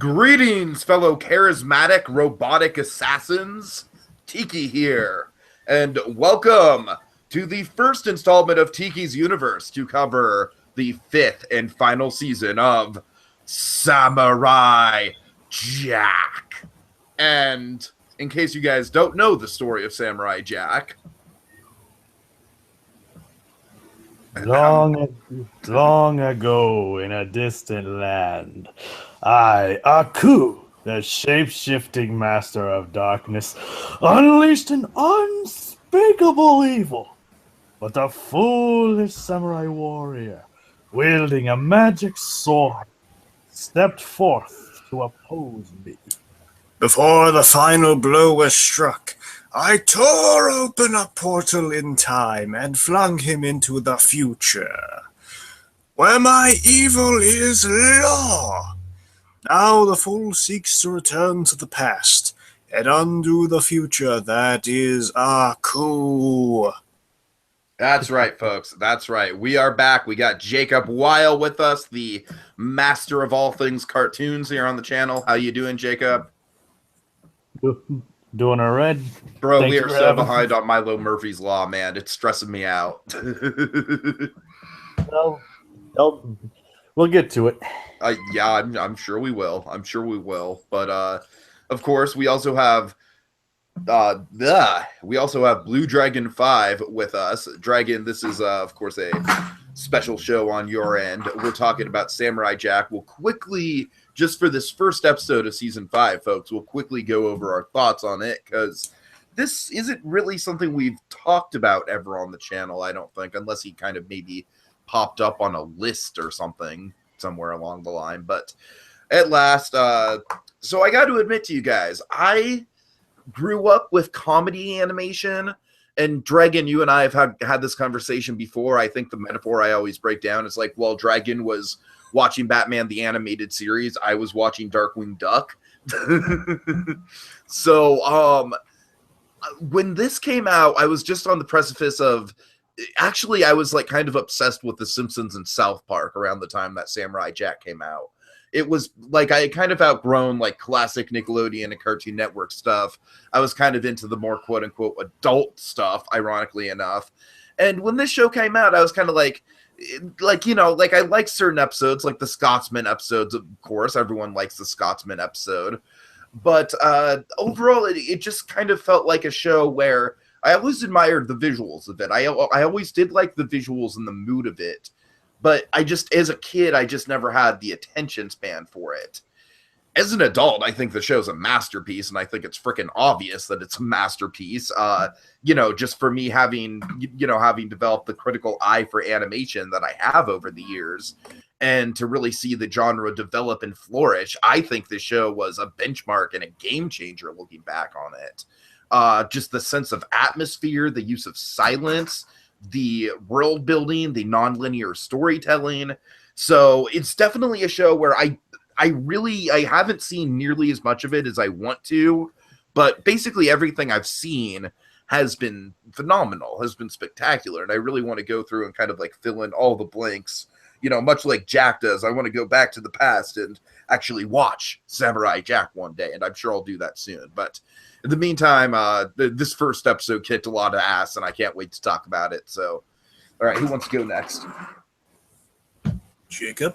Greetings, fellow charismatic robotic assassins. Tiki here, and welcome to the first installment of Tiki's Universe to cover the fifth and final season of Samurai Jack. And in case you guys don't know the story of Samurai Jack, Long ago in a distant land, I, Aku, the shape-shifting master of darkness, unleashed an unspeakable evil. But a foolish samurai warrior, wielding a magic sword, stepped forth to oppose me. Before the final blow was struck, I tore open a portal in time and flung him into the future, where my evil is law. Now the fool seeks to return to the past and undo the future that is Aku. that's right, folks. That's right. We are back. We got Jacob Wile with us, the master of all things cartoons here on the channel. How you doing, Jacob? Doing all right. Bro, Thanks we are for so having- behind on Milo Murphy's Law, man. It's stressing me out. We'll get to it. Yeah, I'm sure we will. I'm sure we will. But of course, we also have BlueDragonFive with us. Dragon, this is of course a special show on your end. We're talking about Samurai Jack. We'll quickly, just for this first episode of season 5, folks, we'll quickly go over our thoughts on it, because this isn't really something we've talked about ever on the channel, I don't think, unless he kind of maybe popped up on a list or something somewhere along the line. But at last, so I got to admit to you guys, I grew up with comedy animation, and Dragon, you and I have had this conversation before. I think the metaphor I always break down is like, well, Dragon was watching Batman the Animated Series, I was watching Darkwing Duck. So when this came out, I was just on the precipice of, actually I was like kind of obsessed with The Simpsons and South Park around the time that Samurai Jack came out. It was like I had kind of outgrown like classic Nickelodeon and Cartoon Network stuff. I was kind of into the more quote unquote adult stuff, ironically enough. And when this show came out, I was kind of like, you know, like I like certain episodes, like the Scotsman episodes, of course. Everyone likes the Scotsman episode. But overall, it just kind of felt like a show where I always admired the visuals of it. I always did like the visuals and the mood of it. But I just, as a kid, I just never had the attention span for it. As an adult, I think the show's a masterpiece, and I think it's freaking obvious that it's a masterpiece. You know, just for me having developed the critical eye for animation that I have over the years, and to really see the genre develop and flourish, I think the show was a benchmark and a game changer looking back on it. Just the sense of atmosphere, the use of silence, the world building, the nonlinear storytelling. So it's definitely a show where I haven't seen nearly as much of it as I want to, but basically everything I've seen has been phenomenal, has been spectacular, and I really want to go through and kind of like fill in all the blanks, you know, much like Jack does. I want to go back to the past and actually watch Samurai Jack one day, and I'm sure I'll do that soon. But in the meantime, this first episode kicked a lot of ass, and I can't wait to talk about it. So, all right, who wants to go next? Jacob?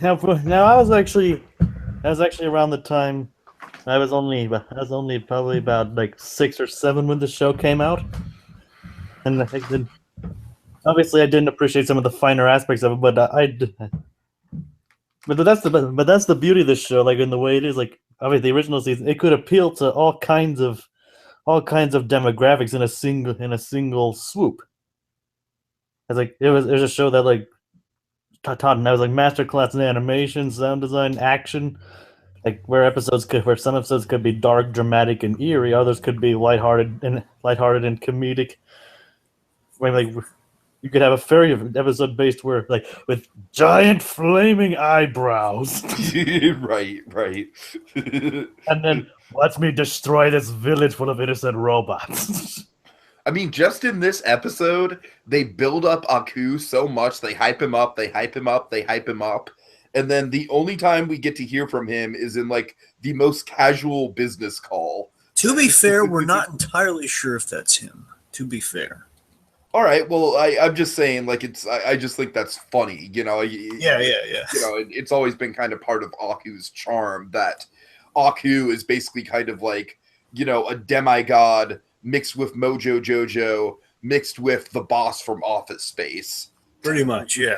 Now I was actually around the time I was only probably about like 6 or 7 when the show came out, and obviously I didn't appreciate some of the finer aspects of it, but but that's the beauty of this show, like in the way it is. Like, obviously, the original season, it could appeal to all kinds of demographics in a single swoop. It's like it was a show that like taught, and I was like masterclass in animation, sound design, action. Like where some episodes could be dark, dramatic, and eerie, others could be lighthearted and comedic. Where like you could have a fairy episode based where like with giant flaming eyebrows. Right. And then watch me destroy this village full of innocent robots. I mean, just in this episode, they build up Aku so much. They hype him up, and then the only time we get to hear from him is in like the most casual business call. To be fair, we're not entirely sure if that's him. To be fair. All right, well, I'm just saying, like, I just think that's funny, you know. Yeah. You know, it's always been kind of part of Aku's charm that Aku is basically kind of like, you know, a demigod mixed with Mojo Jojo, mixed with the boss from Office Space. Pretty much, yeah.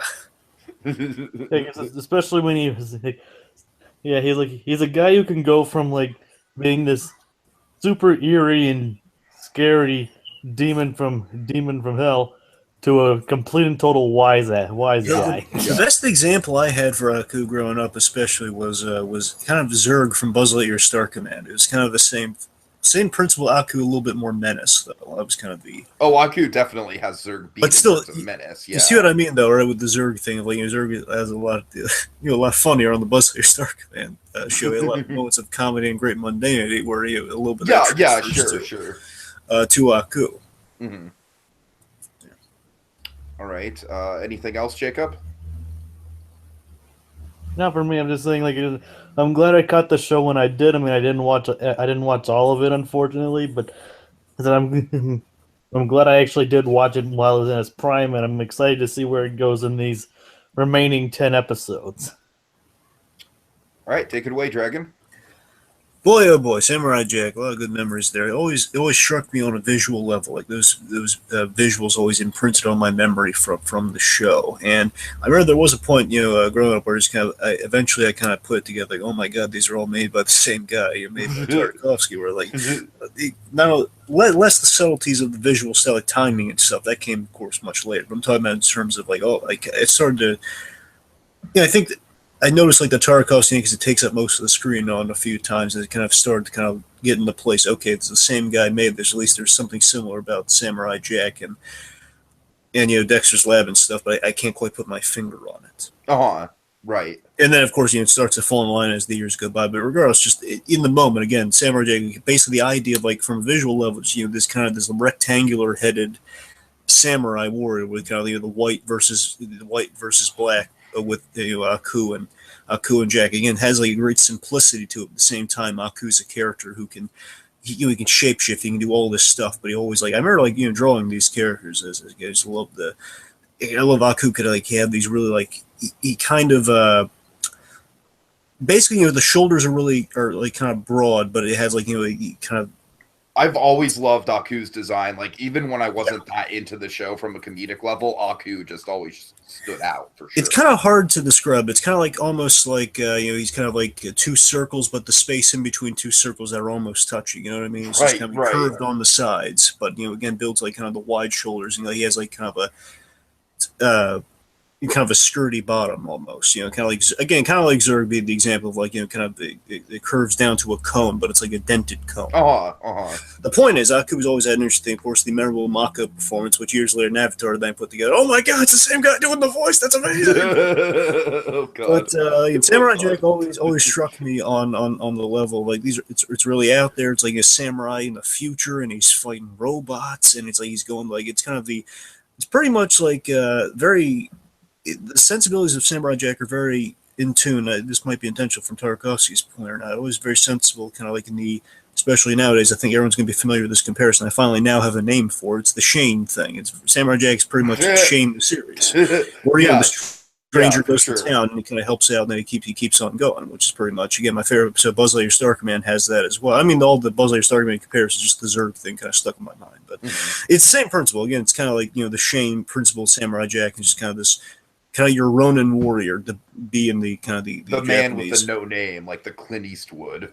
Especially when he's a guy who can go from like being this super eerie and scary demon from hell to a complete and total wise guy. The best example I had for Aku growing up, especially, was kind of Zurg from Buzz Lightyear Star Command. It was kind of the same principle. Aku, a little bit more menace, though. That was kind of the. Oh, Aku definitely has Zurg beat, but still, a menace. Yeah. You see what I mean, though, right? With the Zurg thing, like, Zurg has a lot, a lot funnier on the Buzz Lightyear Star Command show. A lot of moments of comedy and great mundanity, where a little bit. Sure. To Aku. Mm-hmm. Yeah. All right. Anything else, Jacob? Not for me. I'm just saying, like, I'm glad I caught the show when I did. I mean, I didn't watch all of it, unfortunately, but I'm glad I actually did watch it while it was in its prime, and I'm excited to see where it goes in these remaining 10 episodes. All right, take it away, Dragon. Boy, oh boy, Samurai Jack, a lot of good memories there. It always struck me on a visual level. Like those visuals always imprinted on my memory from the show. And I remember there was a point, growing up, where it's eventually I kind of put it together, like, oh my god, these are all made by the same guy. You're made by Tarkovsky. Where like less the subtleties of the visual style, like timing and stuff. That came, of course, much later. But I'm talking about in terms of like, it started to. Yeah, I think that. I noticed like the Tarkovsky, because it takes up most of the screen on a few times, and it kind of started to kind of get into place. Okay, it's the same guy made this. At least there's something similar about Samurai Jack and Dexter's Lab and stuff, but I can't quite put my finger on it. Right. And then of course it starts to fall in line as the years go by. But regardless, just in the moment, again, Samurai Jack, basically the idea of like from a visual level, this rectangular headed samurai warrior with kind of the white versus black. With Aku and Jack, again, has like a great simplicity to it. At the same time, Aku's a character who can he can shapeshift, he can do all this stuff, but he always I remember drawing these characters as I just love Aku could have these really he kind of basically the shoulders are kind of broad, but it has he kind of. I've always loved Aku's design. Like, even when I wasn't that into the show from a comedic level, Aku just always stood out for sure. It's kind of hard to describe. It's kind of almost he's kind of like two circles, but the space in between two circles that are almost touching. You know what I mean? It's just kind of curved on the sides, but again builds kind of the wide shoulders. He has kind of a skirty bottom almost, kind of like Zurg being the example of kind of it curves down to a cone, but it's like a dented cone. The point is, Aku was always had an interesting, of course, the memorable Mako performance, which years later in Avatar then put together. Oh my god, it's the same guy doing the voice. That's amazing. Oh god. But Samurai Jack always struck me on the level it's really out there. It's like a samurai in the future, and he's fighting robots, and it's he's going it's kind of it's pretty much very. The sensibilities of Samurai Jack are very in tune. This might be intentional from Tarkovsky's point or not. Always very sensible, kind of especially nowadays. I think everyone's going to be familiar with this comparison. I finally now have a name for it. It's the Shane thing. It's Samurai Jack's pretty much Shane the series, where the stranger goes to town and he kind of helps out, and then he keeps on going, which is pretty much again my favorite episode. Buzz Lightyear Star Command has that as well. I mean, all the Buzz Lightyear Star Command comparisons, just the Zurg thing kind of stuck in my mind, but it's the same principle. Again, it's kind of the Shane principle of Samurai Jack, and just kind of this. Kind of your Ronin warrior to be in the kind of the man Japanese. With the no name, like the Clint Eastwood.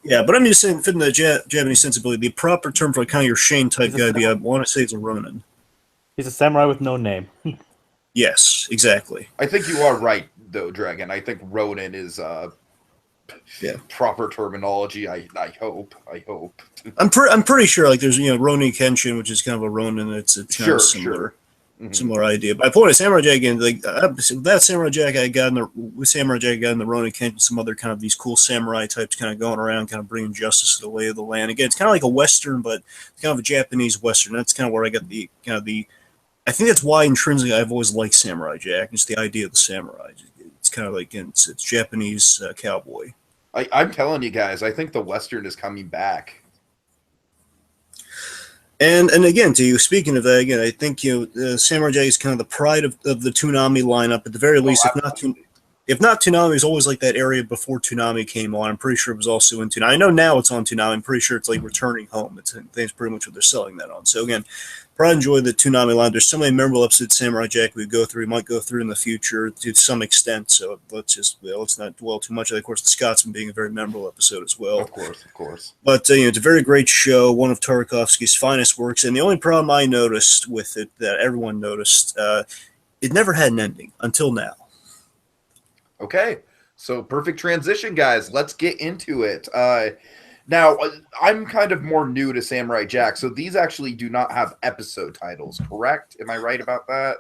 Yeah, but I'm just saying, fitting the Japanese sensibility, the proper term for kind of your Shane type guy, I want to say it's a Ronin. He's a samurai with no name. Yes, exactly. I think you are right, though, Dragon. I think Ronin is proper terminology. I hope. I'm pretty sure there's Ronin Kenshin, which is kind of a Ronin. It's kind of similar. Sure. Similar idea, but I point at Samurai Jack again. That Samurai Jack I got in the Ronin Kenshin, some other kind of these cool samurai types kind of going around, kind of bringing justice to the lay of the land. Again, it's kind of like a Western, but it's kind of a Japanese Western. That's kind of where I got I think that's why intrinsically I've always liked Samurai Jack. It's the idea of the samurai. It's kind of like it's Japanese cowboy. I'm telling you guys, I think the Western is coming back. And again, to you, speaking of that, again, I think Samurai Jack is kind of the pride of the Toonami lineup at the very least. If not Toonami, is always like that area before Toonami came on. I'm pretty sure it was also in Toonami. I know now it's on Toonami. I'm pretty sure it's like returning home. That's pretty much what they're selling that on. So again, probably enjoy the Toonami line. There's so many memorable episodes of Samurai Jack we might go through in the future to some extent. So let's not dwell too much. Of course, the Scotsman being a very memorable episode as well. Of course. But it's a very great show, one of Tarkovsky's finest works. And the only problem I noticed with it that everyone noticed, it never had an ending until now. Okay, so perfect transition, guys. Let's get into it. Now, I'm kind of more new to Samurai Jack, so these actually do not have episode titles, correct? Am I right about that?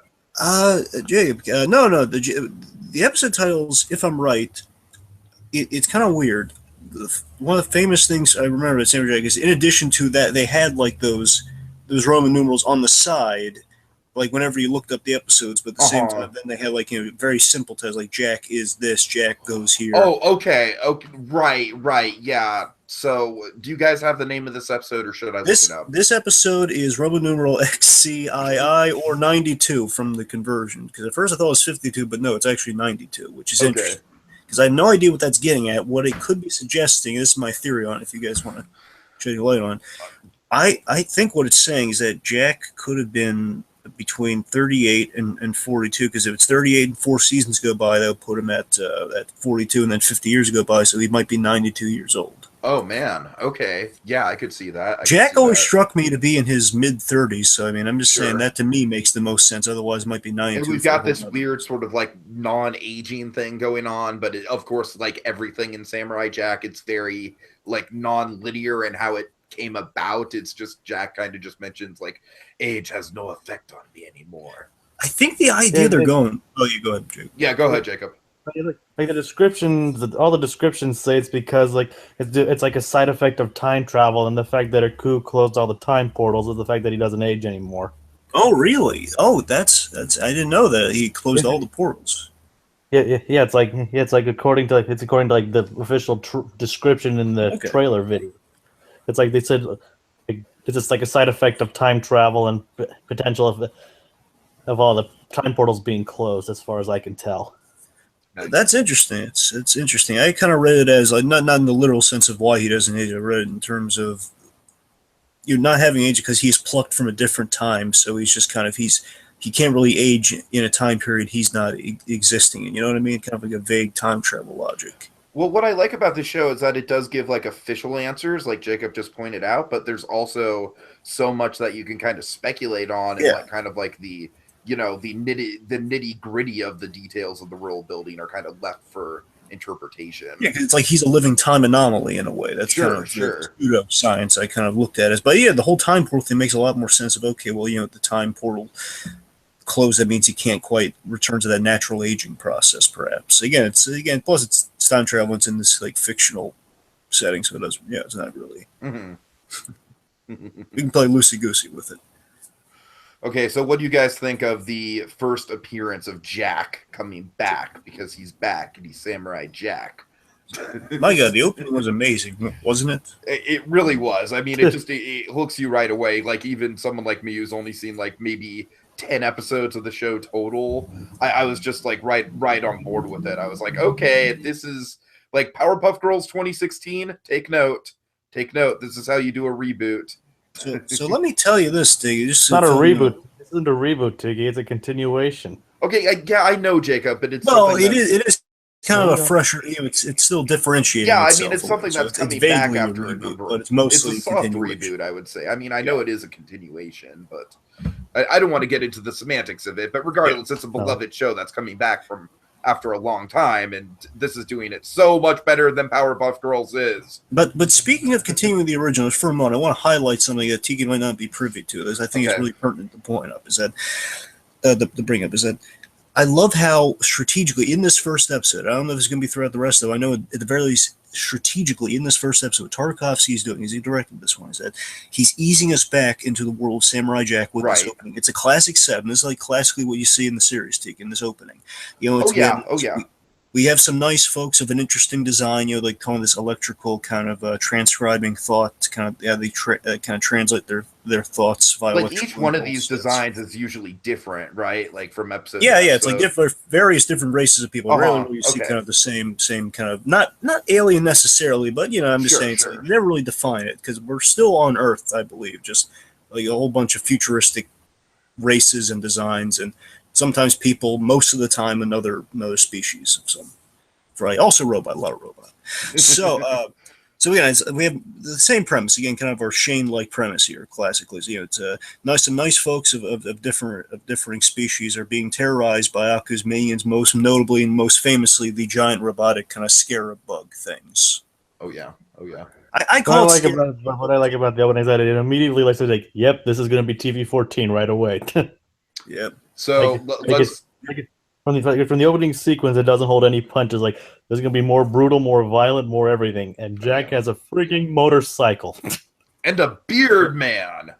Jacob, no. The episode titles, if I'm right, it's kind of weird. One of the famous things I remember at Samurai Jack is, in addition to that, they had like those Roman numerals on the side, like whenever you looked up the episodes, but at the same time, then they had like very simple tests, like Jack is this, Jack goes here. Oh, okay, right, yeah. So, do you guys have the name of this episode, or should I look it up? This episode is Roman numeral XCII or 92 from the conversion, because at first I thought it was 52, but no, it's actually 92, which is interesting. Because I have no idea what that's getting at. What it could be suggesting, this is my theory on it, if you guys want to shed your light on. I think what it's saying is that Jack could have been between 38 and 42, because if it's 38 and 4 seasons go by, they'll put him at 42, and then 50 years go by, so he might be 92 years old. Oh, man. Okay. Yeah, I could see that. Jack always struck me to be in his mid-30s, so I mean, I'm just saying that to me makes the most sense. Otherwise, it might be 92. And we've got this weird sort of like non-aging thing going on, but of course, like everything in Samurai Jack, it's very like non-linear in how it came about. It's just Jack kind of just mentions like age has no effect on me anymore. I think the idea they're going. Oh, you go ahead, Jacob. Yeah, go ahead, Jacob. Like the descriptions, all the descriptions say it's because like it's like a side effect of time travel, and the fact that Aku closed all the time portals is the fact that he doesn't age anymore. Oh, really? Oh, that's I didn't know that he closed all the portals. Yeah. It's like according to like the official description in the trailer video. It's like they said it's just like a side effect of time travel and potential of all the time portals being closed, as far as I can tell. That's interesting. It's interesting. I kind of read it as like not in the literal sense of why he doesn't age. I read it in terms of not having age because he's plucked from a different time, so he's just kind of he can't really age in a time period he's not existing in. You know what I mean? Kind of like a vague time travel logic. Well, what I like about the show is that it does give like official answers, like Jacob just pointed out, but there's also so much that you can kind of speculate on, and like kind of like the nitty gritty of the details of the world building are kind of left for interpretation. Yeah, because it's like he's a living time anomaly in a way. That's kind of pseudo science I kind of looked at as. But yeah, the whole time portal thing makes a lot more sense of, okay, well, the time portal closed, that means he can't quite return to that natural aging process, perhaps. Plus it's time travel, it's in this like fictional setting, so it doesn't, it's not really. We can play loosey-goosey with it. Okay, so what do you guys think of the first appearance of Jack coming back? Because he's back and he's Samurai Jack. My God, the opening was amazing, wasn't it? It really was. I mean, it hooks you right away. Like, even someone like me who's only seen like maybe 10 episodes of the show total, I was just like right on board with it. I was like, okay, this is like Powerpuff Girls 2016. Take note. This is how you do a reboot. So let me tell you this, Tiki. It's not a reboot. This isn't a reboot, Tiki. It's a continuation. Okay, I know, Jacob, but it's it is kind of a fresher. It's still differentiating. Yeah, I mean, it's something that's coming back after a number. But it's mostly a soft reboot, I would say. I mean, I know it is a continuation, but I don't want to get into the semantics of it. But regardless, it's a beloved show that's coming back from after a long time, and this is doing it so much better than Powerpuff Girls is. But speaking of continuing the originals for a moment, I want to highlight something that Tiki might not be privy to. This I think is really pertinent to point up. Is that the bring up is that I love how strategically in this first episode, I don't know if it's going to be throughout the rest of it, I know at the very least strategically in this first episode, what Tarkovsky is doing, is he directed this one, is that he's easing us back into the world of Samurai Jack with this opening. It's a classic set, and this is like classically what you see in the series, Tiki, in this opening. We have some nice folks of an interesting design, like calling this electrical kind of transcribing thought, kind of they kind of translate their thoughts via like each electrical one of these impulses. designs is usually different, right? Like from episode Yeah, to yeah, it's like episode. various different races of people. Rarely will you see Okay. kind of the same kind of not alien necessarily, but I'm just Sure, saying it's sure. like, never really define it because we're still on Earth, I believe, just like a whole bunch of futuristic races and designs, and sometimes people, most of the time another species of some variety. Also robot, a lot of robot. So so again, we have the same premise again, kind of our Shane-like premise here. Classically, it's some nice folks of differing species are being terrorized by Aku's minions, most notably and most famously the giant robotic kind of scarab bug things. Oh yeah, oh yeah. I call it what I like about the opening is that it immediately lets like, yep, this is going to be TV-14 right away. Yep. So let's. From the opening sequence, it doesn't hold any punches. Like there's going to be more brutal, more violent, more everything. And Jack has a freaking motorcycle and a beard man.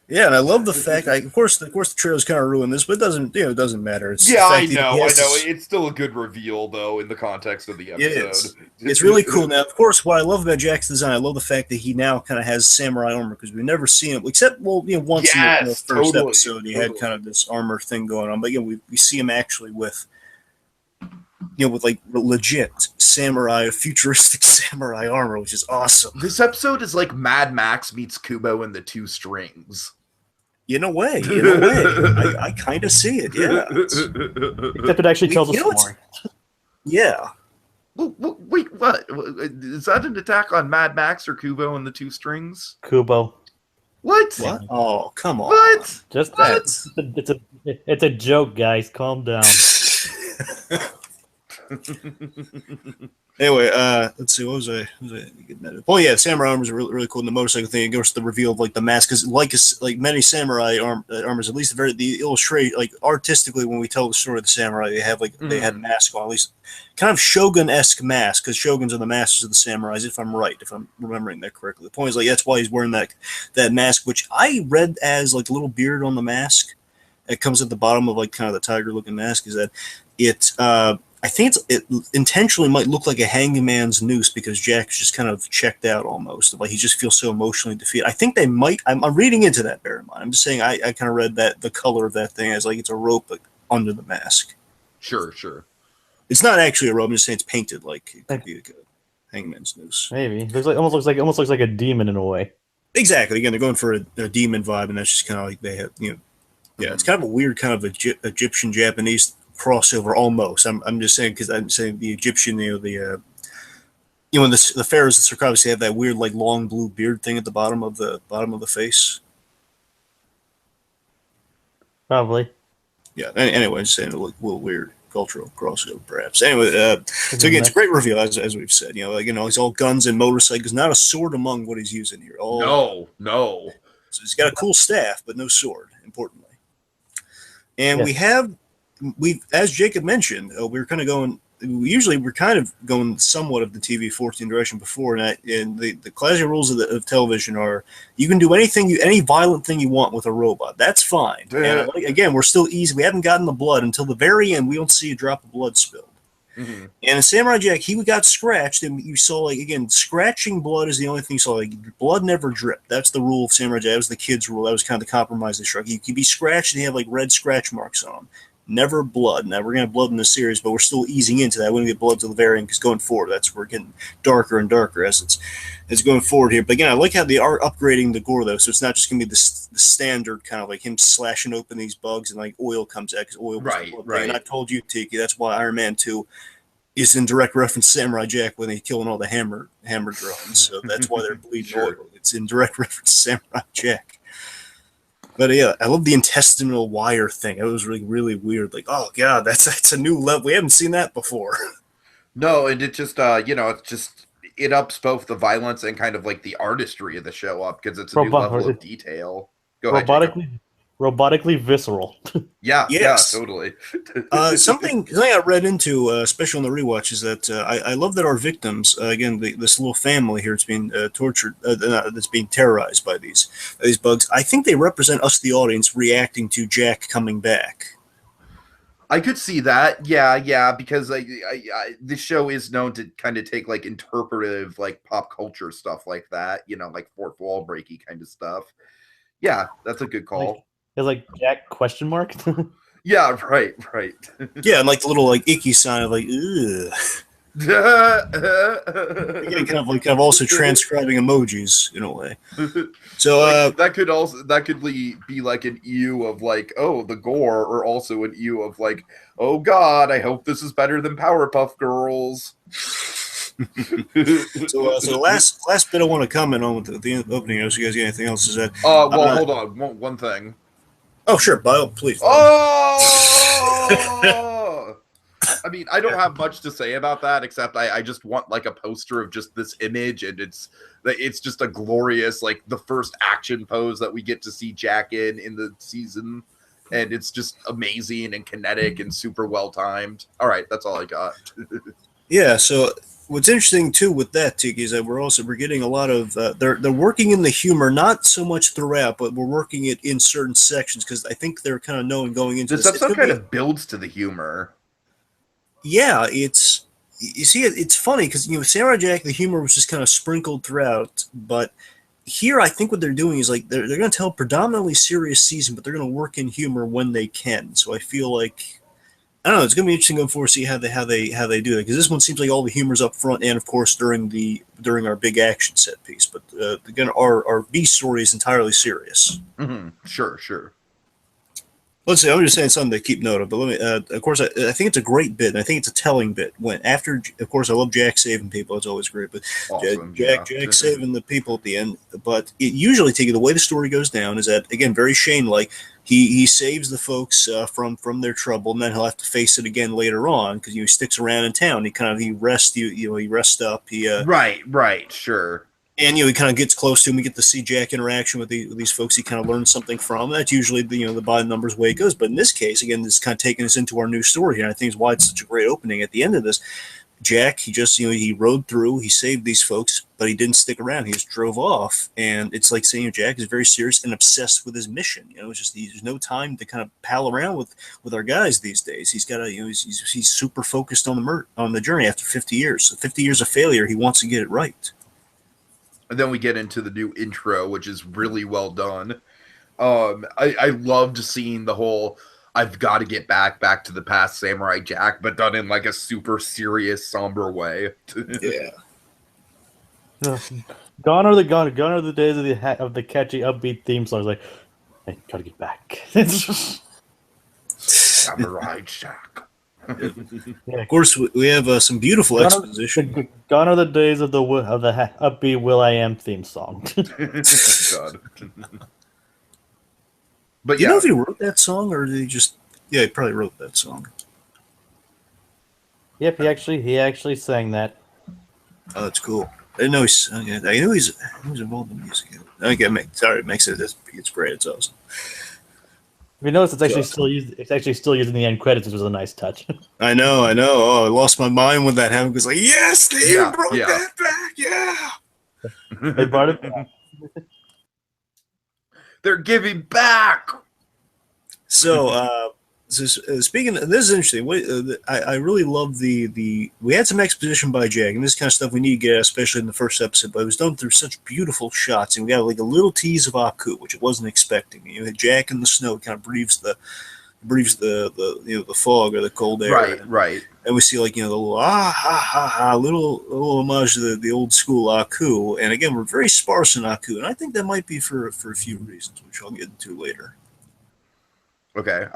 Yeah, and I love the fact. Of course, the trailers kind of ruin this, but it doesn't matter. It's I know. It's still a good reveal, though, in the context of the episode. It's really cool. Now, of course, what I love about Jack's design, I love the fact that he now kind of has samurai armor because we've never seen it, except once in the first episode, he had kind of this armor thing going on. But we see him actually with like legit samurai, futuristic samurai armor, which is awesome. This episode is like Mad Max meets Kubo and the Two Strings. In a way, I kind of see it. Yeah, except it actually tells a story. Yeah. Wait, what? Is that an attack on Mad Max or Kubo and the Two Strings? Kubo. What? Oh, come on. What? Just that. It's a joke, guys. Calm down. Anyway, let's see. What was I getting at? Oh yeah, samurai armor is really, really cool. And the motorcycle thing, it goes to the reveal of like the mask, because like many samurai armors, at least the illustrate like artistically when we tell the story of the samurai, they have they had a mask on, at least kind of shogun-esque mask, because shoguns are the masters of the samurais, if I'm remembering that correctly. The point is like that's why he's wearing that mask, which I read as like a little beard on the mask. It comes at the bottom of like kind of the tiger-looking mask. Is that it? I think it intentionally might look like a hangman's noose because Jack's just kind of checked out almost. Like he just feels so emotionally defeated. I think they might. I'm reading into that. Bear in mind. I'm just saying I kind of read that the color of that thing as like it's a rope under the mask. Sure. It's not actually a rope. I'm just saying it's painted like it could be like a hangman's noose. Maybe it almost looks like a demon in a way. Exactly. Again, they're going for a demon vibe, and that's just kind of like they have Yeah, it's kind of a weird kind of Egyptian Japanese crossover almost. I'm just saying because I'm saying the Egyptian, the pharaohs, the sarcophagus, they have that weird like long blue beard thing at the bottom of the face. Probably. Yeah. Anyway, just saying it looked a little weird cultural crossover, perhaps. Anyway, so again, it's a great reveal as we've said. He's all guns and motorcycles, not a sword among what he's using here. No. So he's got a cool staff, but no sword. Importantly, and we've as Jacob mentioned, we're kind of going. Usually, we're kind of going somewhat of the TV-14 direction before, and the classic rules of television are you can do any violent thing you want with a robot. That's fine. And again, we're still easy. We haven't gotten the blood until the very end. We don't see a drop of blood spilled. Mm-hmm. And in Samurai Jack, he got scratched, and you saw like again, scratching blood is the only thing you saw. Like blood never dripped. That's the rule of Samurai Jack. That was the kids' rule. That was kind of the compromise they struck. You could be scratched, and he had like red scratch marks on him. Never blood. Now we're gonna have blood in the series, but we're still easing into that. We don't get blood to the very end because going forward, that's where we're getting darker and darker as it's going forward here. But again, I like how they are upgrading the gore though, so it's not just gonna be the standard kind of like him slashing open these bugs and like oil comes out because oil was right. And I told you, Tiki, that's why Iron Man 2 is in direct reference to Samurai Jack when they're killing all the hammer drones. So that's why they're bleeding oil. It's in direct reference to Samurai Jack. But yeah, I love the intestinal wire thing. It was really, really weird. Like, oh god, that's a new level. We haven't seen that before. No, and it just it ups both the violence and kind of like the artistry of the show up because it's a new level of detail. Go ahead, robotically visceral. Yeah, totally. Something I read into, especially on the rewatch, is that I love that our victims, again, this little family here, it's being tortured, that's being terrorized by these bugs. I think they represent us, the audience, reacting to Jack coming back. I could see that. Yeah, because this show is known to kind of take like interpretive, like pop culture stuff like that, like fourth wall breaky kind of stuff. Yeah, that's a good Like call. it's like Jack question mark. Yeah, right. Yeah, and like the little like icky sign of like, ugh. Again, kind of also transcribing emojis in a way. So like that could be like an ew of like, oh, the gore, or also an ew of like, oh god, I hope this is better than Powerpuff Girls. so the last bit I want to comment on with the opening notes, you guys got anything else? Is that well, hold on, one thing. Oh sure, please. Oh, I mean, I don't have much to say about that except I just want like a poster of just this image, and it's just a glorious, like the first action pose that we get to see Jack in the season, and it's just amazing and kinetic and super well timed. All right, that's all I got. Yeah, so what's interesting too with that, Tiki, is that we're getting a lot of they're working in the humor, not so much throughout, but we're working it in certain sections because I think they're kind of knowing going into this episode kind of builds to the humor. Yeah, you see it's funny because Samurai Jack, the humor was just kind of sprinkled throughout, but here I think what they're doing is like they're going to tell a predominantly serious season, but they're going to work in humor when they can. So I feel like I don't know. It's going to be interesting going forward to see how they do it, because this one seems like all the humor's up front, and of course during our big action set piece. But again, our B story is entirely serious. Mm-hmm. Sure. Let's see. I'm just saying something to keep note of. But let me. Of course, I think it's a great bit, and I think it's a telling bit. Of course, I love Jack saving people. It's always great. But awesome, Jack saving the people at the end. But it usually, the way the story goes down is that, again, very Shane-like. He saves the folks from their trouble, and then he'll have to face it again later on because he sticks around in town. He rests up. Right, sure. And he kind of gets close to him. We get to see Jack interaction with these folks. He kind of learns something from. That's usually the by the numbers way it goes. But in this case, again, this is kind of taking us into our new story here. And I think it's why it's such a great opening. At the end of this, Jack, he just he rode through. He saved these folks, but he didn't stick around. He just drove off. And it's like saying Jack is very serious and obsessed with his mission. It's just there's no time to kind of pal around with our guys these days. He's got to he's super focused on the journey after 50 years. So 50 years of failure, he wants to get it right. And then we get into the new intro, which is really well done. I loved seeing the whole I've got to get back to the past Samurai Jack, but done in like a super serious, somber way. Yeah. Gone are the days of the catchy, upbeat theme songs. Like, I gotta get back. Samurai Jack. Yeah. Of course, we have some beautiful exposition. Gone are the days of the upbeat Will.i.am theme song. God. But Do you know if he wrote that song, or did he just? Yeah, he probably wrote that song. Yep, he actually sang that. Oh, that's cool. I didn't know I knew he's involved in music. Okay, it makes it. It's great. It's awesome. If you notice, it's actually still using the end credits, which was a nice touch. I know. Oh, I lost my mind when that happened. Because like, yes, they even brought that back. Yeah, they brought it back. They're giving back. So, speaking, this is interesting. I really love the. We had some exposition by Jack, and this kind of stuff we need to get, especially in the first episode. But it was done through such beautiful shots, and we got like a little tease of Aku, which I wasn't expecting. Jack in the snow kind of breathes the fog or the cold air. Right. And we see like the little little homage to the old school Aku. And again, we're very sparse in Aku, and I think that might be for a few reasons, which I'll get into later. Okay.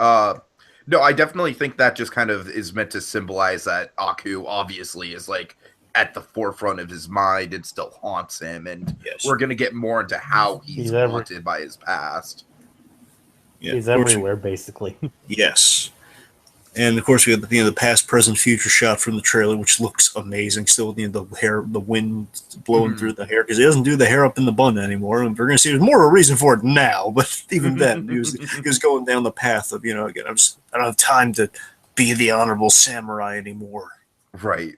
No, I definitely think that just kind of is meant to symbolize that Aku obviously is like at the forefront of his mind and still haunts him, and we're gonna get more into how he's haunted by his past. Yeah, he's everywhere, basically. Yes. And of course, we have the past, present, future shot from the trailer, which looks amazing. Still, the hair, the wind blowing through the hair, because he doesn't do the hair up in the bun anymore. And we're going to see there's more of a reason for it now, but even then, he was going down the path of again, I don't have time to be the honorable samurai anymore. Right.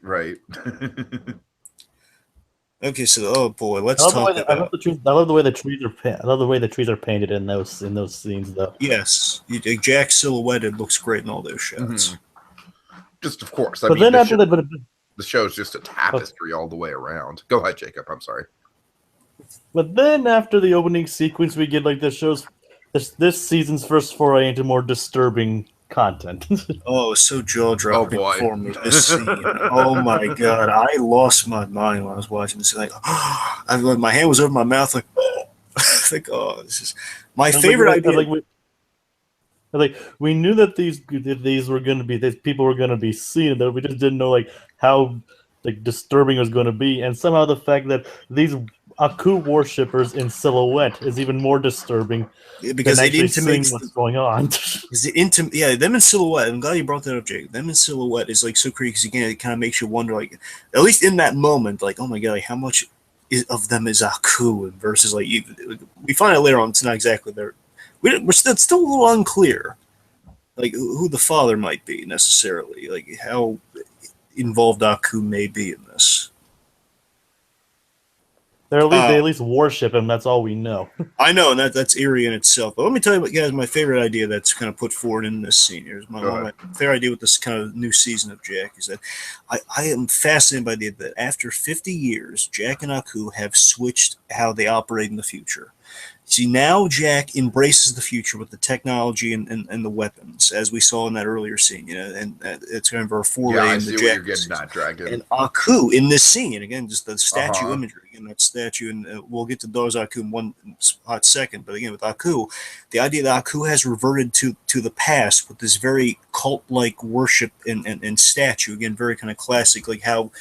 Okay, so oh boy, let's I love the talk way I love about the trees. I love the way the trees are. I love the way the trees are painted in those scenes, though. yes. Jack silhouetted looks great in all those shots. Just of course. I But mean, then after that, the show's just a tapestry all the way around. Go ahead, Jacob. I'm sorry. but then after the opening sequence, we get like this season's first foray into more disturbing content. Oh, so jaw dropping Oh, boy. for me this scene. Oh my god, I lost my mind when I was watching this. Like, my hand was over my mouth, like, oh, like, oh, this is my favorite idea. Like we knew that these were going to be these people were going to be seen, though we just didn't know like how like disturbing it was going to be, and somehow the fact that these Aku worshippers in silhouette is even more disturbing Because than it actually seeing intimates what's going on. yeah, them in silhouette. I'm glad you brought that up, Jake. Them in silhouette is like so creepy because again, it kind of makes you wonder, like, at least in that moment, like, oh my god, like, how much of them is Aku versus like we find out later on it's not exactly there. We're still a little unclear, like who the father might be necessarily, like how involved Aku may be in this. They at least worship him. That's all we know. I know, and that's eerie in itself. But let me tell you, guys, my favorite idea that's kind of put forward in this scene. Here's one of my favorite idea with this kind of new season of Jack is that I am fascinated by the idea that after 50 years, Jack and Aku have switched how they operate in the future. See, now Jack embraces the future with the technology and the weapons, as we saw in that earlier scene, and it's kind of our foray into Jack. And Aku in this scene, again, just the statue imagery, and that statue, and we'll get to those Aku in one hot second, but again, with Aku, the idea that Aku has reverted to the past with this very cult-like worship and statue, again, very kind of classic, like how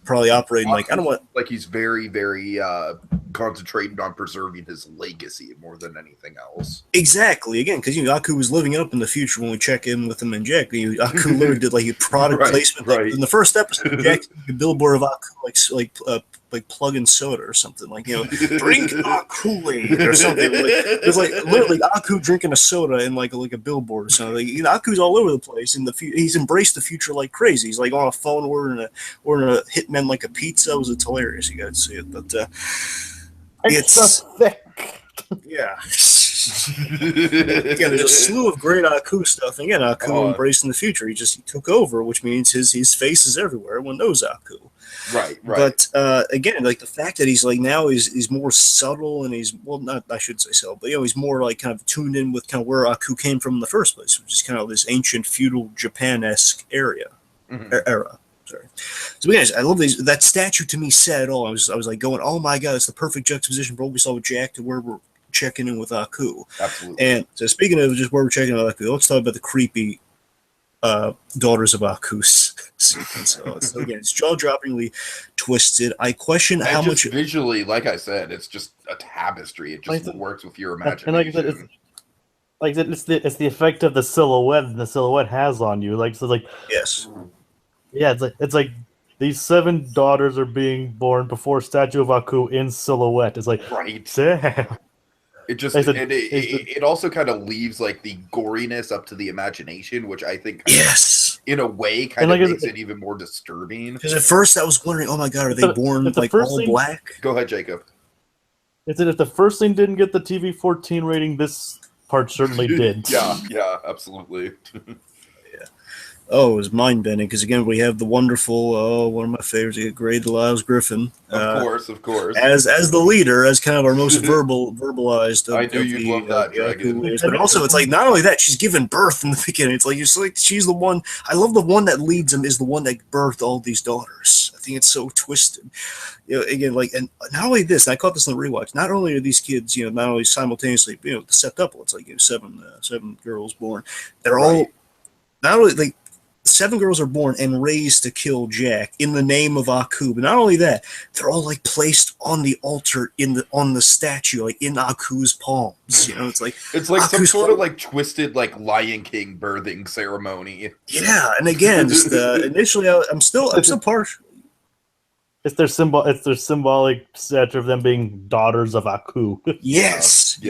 probably operating like, I don't want, like he's very, very concentrated on preserving his legacy more than anything else. Exactly. Again, because Aku was living up in the future when we check in with him and Jack. Aku literally did like a product placement. Like, in the first episode, Jack a billboard of Aku like plug-in soda or something, like, drink Aku-Aid or something. It's like literally Aku drinking a soda in like a billboard or something. Like, Aku's all over the place, and he's embraced the future like crazy. He's like on a phone ordering a Hitman like a pizza. It's hilarious. You got to see it, but it's thick. Yeah. Again, there's a slew of great Aku stuff. And again, Aku embracing the future. He took over, which means his face is everywhere. Everyone knows Aku. Right. But again, like the fact that he's like now is more subtle, and he's, well, not, I shouldn't say so, but he's more like kind of tuned in with kind of where Aku came from in the first place, which is kind of this ancient feudal Japan-esque era. Sorry. So guys, I love these. That statue to me said it all. I was like going, oh my god, it's the perfect juxtaposition from what we saw with Jack to where we're checking in with Aku. Absolutely. And so speaking of just where we're checking in with Aku, let's talk about the creepy Daughters of Aku's sequence. So again, it's jaw-droppingly twisted. I question how much visually, like I said, it's just a tapestry. It just works with your imagination. And like I said, it's the effect of the silhouette, and the silhouette has on you. Like, so like, yes. Yeah, it's like these 7 daughters are being born before statue of Aku in silhouette. It's like, damn. It just it also kind of leaves like the goriness up to the imagination, which I think in a way kind of makes it even more disturbing. Because at first I was wondering, oh my god, are they born like all black? Go ahead, Jacob. Is it if the first scene didn't get the TV-14 rating, this part certainly did. Yeah, absolutely. Oh, it was mind-bending, because again, we have the wonderful, one of my favorites, Grey DeLisle Griffin. Of course. As the leader, as kind of our most verbalized. I knew you'd love that, Dragon. But also, it's like, not only that, she's given birth in the beginning. It's like she's the one, I love the one that leads him is the one that birthed all these daughters. I think it's so twisted. Again, like, and not only this, I caught this in the rewatch, not only are these kids, not only simultaneously, the septuple, it's like, 7 girls born. They're all, not only, like, 7 girls are born and raised to kill Jack in the name of Aku, but not only that, they're all like placed on the altar on the statue, like in Aku's palms. It's like some sort of like twisted like Lion King birthing ceremony. Yeah, and again, just initially, I'm still partial. It's their symbolic statue of them being daughters of Aku. Yes.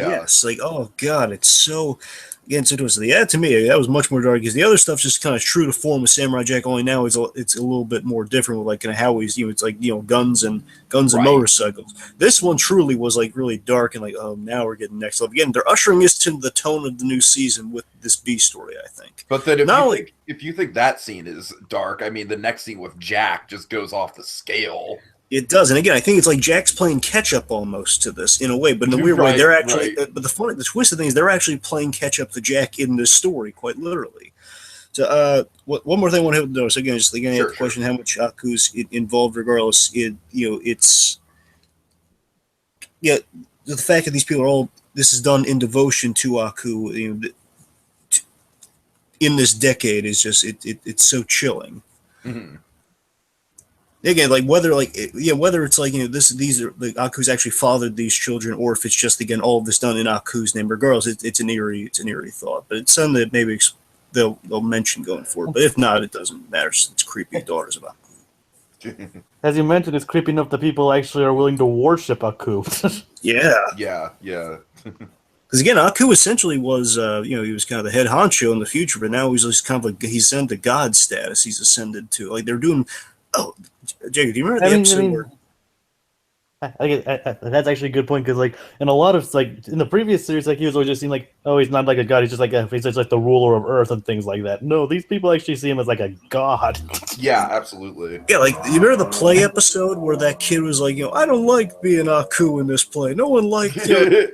Like, oh god, it's so. again, so to me, that was much more dark because the other stuff's just kind of true to form with Samurai Jack. Only now it's a little bit more different with like kind of how he's it's like guns and motorcycles. This one truly was like really dark and like now we're getting next level again. They're ushering us to the tone of the new season with this B story, I think. But then if you think that scene is dark, I mean the next scene with Jack just goes off the scale. It does, and again, I think it's like Jack's playing catch up almost to this in a way, but in a weird way, they're actually. But the twisted thing is they're actually playing catch up to Jack in this story, quite literally. So, one more thing I want to notice again, just again, the question how much Aku's involved, regardless. It's the fact that these people are all this is done in devotion to Aku, in this decade is just it's so chilling. Mm-hmm. Again, like whether it's like these are like Aku's actually fathered these children, or if it's just again all of this done in Aku's name. Regardless, it's an eerie thought, but it's something that maybe they'll mention going forward. But if not, it doesn't matter. It's creepy daughters of Aku. As you mentioned, it's creepy enough that people actually are willing to worship Aku. Yeah. Because again, Aku essentially was he was kind of the head honcho in the future, but now he's just kind of like he's ascended to God status. He's ascended to like they're doing. Oh, Jacob, do you remember the episode where? That's actually a good point because, like, in a lot of like in the previous series, like he was always just seen like, oh, he's not like a god; he's just like he's just like the ruler of Earth and things like that. No, these people actually see him as like a god. Yeah, absolutely. Yeah, like you remember the play episode where that kid was like, I don't like being Aku in this play. No one liked Jack.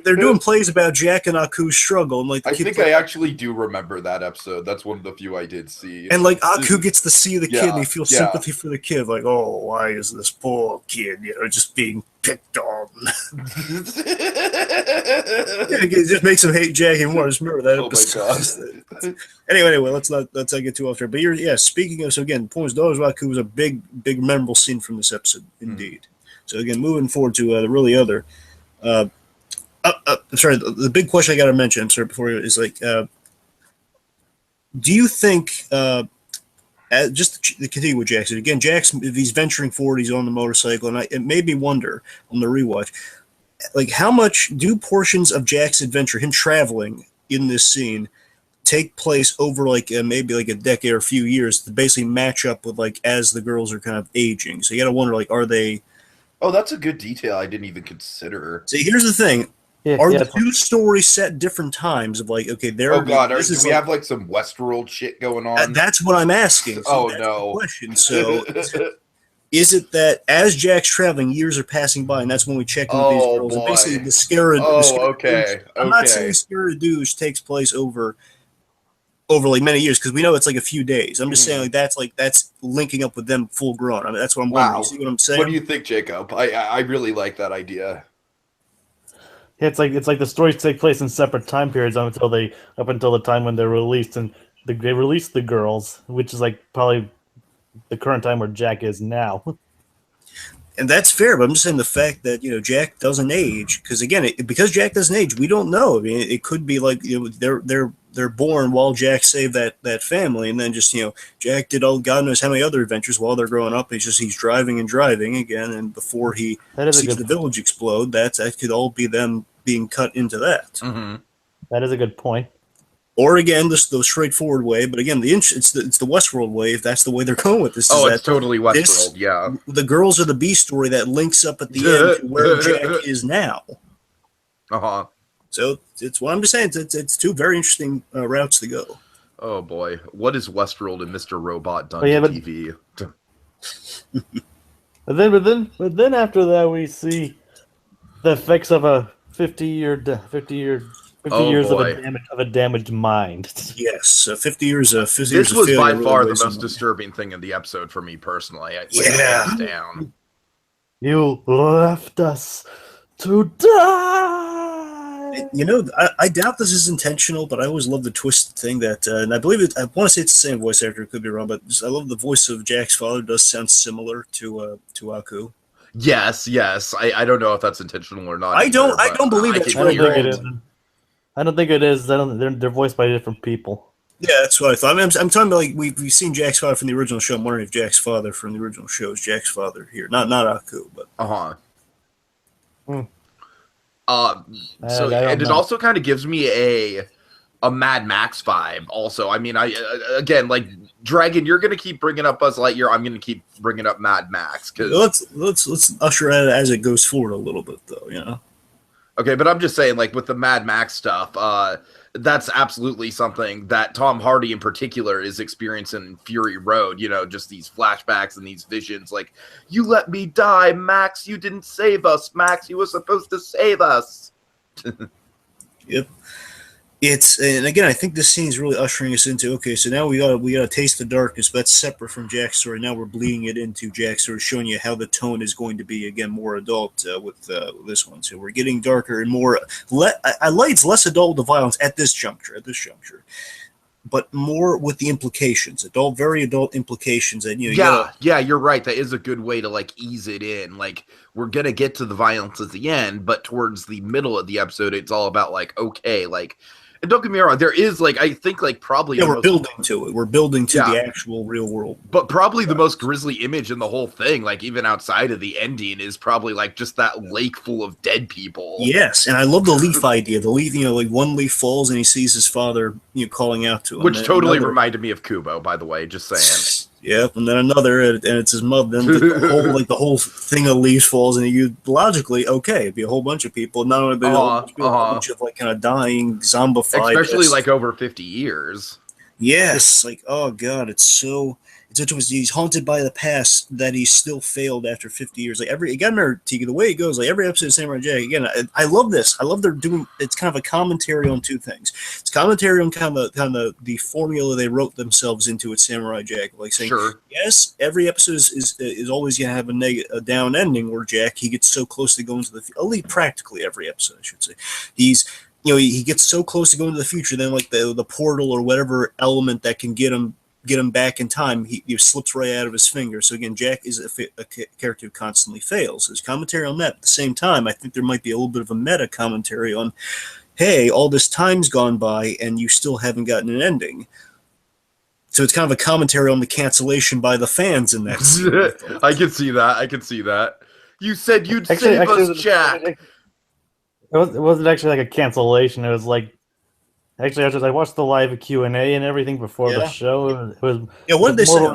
They're doing plays about Jack and Aku's struggle, and like I think I actually do remember that episode. That's one of the few I did see. And like Aku gets to see the kid, and he feels sympathy for the kid. Like, oh, why is this poor kid, just being picked on? It just makes him hate Jack even more. Just remember that episode. My God. Anyway, let's not get too off track. But speaking of, so again, Points Daughters of Aku was a big memorable scene from this episode, indeed. So again, moving forward to the really other. Sorry, the big question I got to mention, before is like, do you think? Just to continue with Jackson again, if he's venturing forward, he's on the motorcycle, and it made me wonder on the rewatch, like how much do portions of Jack's adventure, him traveling in this scene, take place over like maybe like a decade or a few years to basically match up with like as the girls are kind of aging. So you got to wonder like, are they? Oh, that's a good detail I didn't even consider. See, here's the thing. Are the two stories set different times of like, okay, there? Oh God, do we have like some Westworld shit going on? That's what I'm asking. So that's the question. So, is it that as Jack's traveling, years are passing by, and that's when we check in with these girls? Boy. And basically, the Scaradouche. Okay. I'm not saying Scaradouche takes place over like many years because we know it's like a few days. I'm just saying like that's linking up with them full grown. I mean, that's what I'm wondering. You see what I'm saying? What do you think, Jacob? I really like that idea. It's like the stories take place in separate time periods up until the time when they're released, and they release the girls, which is like probably the current time where Jack is now. And that's fair, but I'm just saying the fact that Jack doesn't age, because again, because Jack doesn't age, we don't know. I mean, it could be like they're born while Jack saved that family, and then just Jack did all God knows how many other adventures while they're growing up. He's driving again, and before he sees the village explode, that could all be them being cut into that. Mm-hmm. That is a good point. Or again, the straightforward way, but again, it's the Westworld way. If that's the way they're going with this, it's totally Westworld. Yeah, the girls are the B story that links up at the end to where Jack is now. So it's what I'm just saying. It's two very interesting routes to go. Oh boy, what is Westworld and Mr. Robot done to TV? but then after that, we see the effects of a 50 years of a damaged mind. Yes, 50 years of This was by far the most disturbing thing in the episode for me personally. Down. You left us to die. I doubt this is intentional, but I always love the twist thing that, and I believe I want to say it's the same voice actor. It could be wrong, but I love the voice of Jack's father. Does sound similar to Aku. Yes. I don't know if that's intentional or not. I don't believe it's right. I don't think it is. They're voiced by different people. Yeah, that's what I thought. I mean, I'm talking about like we've seen Jack's father from the original show. I'm wondering if Jack's father from the original show is Jack's father here, not Aku, but So I don't and it know. also kind of gives me a Mad Max vibe. Also, I mean, I again like Dragon, you're gonna keep bringing up Buzz Lightyear. I'm gonna keep bringing up Mad Max because Let's usher it as it goes forward a little bit, though. You know. okay, but I'm just saying, like with the Mad Max stuff, that's absolutely something that Tom Hardy in particular is experiencing in Fury Road. You know, just these flashbacks and these visions. Like, you let me die, Max. You didn't save us, Max. You were supposed to save us. Yep. And again, I think this scene is really ushering us into, okay, so now we got to taste the darkness, but that's separate from Jack's story. Now we're bleeding it into Jack's story, showing you how the tone is going to be again more adult with this one. So we're getting darker and more. I like it's less adult with the violence at this juncture, but more with the implications, very adult implications, and yeah, you're right. That is a good way to like ease it in. Like we're gonna get to the violence at the end, but towards the middle of the episode, it's all about like okay, like. And don't get me wrong, there is like I think like probably we're building to it. We're building to the actual real world. But probably the most grisly image in the whole thing, like even outside of the ending, is probably like just that lake full of dead people. Yes, and I love the leaf idea. The leaf, like one leaf falls and he sees his father, calling out to him. Which totally reminded me of Kubo, by the way. Just saying. Yep, and then another, and it's his mother. Then the whole thing of leaves falls, and you logically, okay, it'd be a whole bunch of people. Not only a bunch of like kind of dying, zombified, especially like over 50 years. Yes, like oh god, he's haunted by the past that he still failed after 50 years. Like you gotta remember, Tiki, the way it goes, like every episode of Samurai Jack, again, I love this. I love they're doing, it's kind of a commentary on two things. It's commentary on kind of the formula they wrote themselves into at Samurai Jack, like saying, yes, every episode is always gonna have a down ending where Jack, he gets so close to going to at least practically every episode, I should say. He gets so close to going to the future, then like the portal or whatever element that can get him back in time, he slips right out of his finger. So again, Jack is a character who constantly fails. There's commentary on that. At the same time, I think there might be a little bit of a meta commentary on, hey, all this time's gone by and you still haven't gotten an ending. So it's kind of a commentary on the cancellation by the fans in that scene. I can see that. You said you'd save us, Jack. It wasn't actually like a cancellation. It was like, actually, I watched the live Q&A and everything before the show. It was what did they say?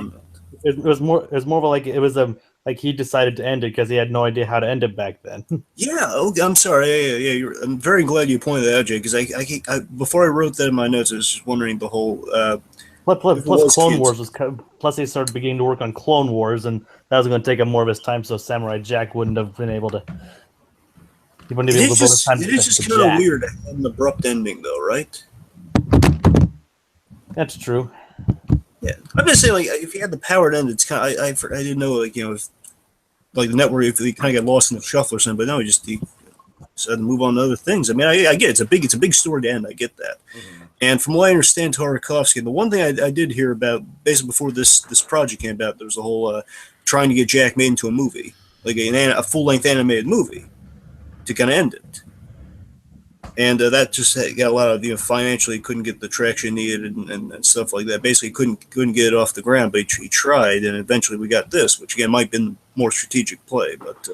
It was more of like it was like he decided to end it because he had no idea how to end it back then. I'm sorry. Yeah. I'm very glad you pointed that out, Jay, because I before I wrote that in my notes, I was just wondering the whole. Plus Clone Wars was. Plus, they started beginning to work on Clone Wars, and that was going to take up more of his time. So Samurai Jack wouldn't have been able to. He wouldn't have been able to time. It is just kind of weird to have an abrupt ending, though, right? That's true. Yeah, I'm just saying, like, if he had the power to end, it's kind of, I didn't know, like, if, like, the network, if he kind of got lost in the shuffle or something, but no, he decided to move on to other things. I mean, I get it. It's a big story to end. I get that. Mm-hmm. And from what I understand, Tarkovsky, the one thing I did hear about, basically before this project came about, there was a whole trying to get Jack made into a movie, like a full-length animated movie to kind of end it. And that just got a lot of, financially couldn't get the traction needed and stuff like that. Basically couldn't get it off the ground, but he tried, and eventually we got this, which again might have been more strategic play. But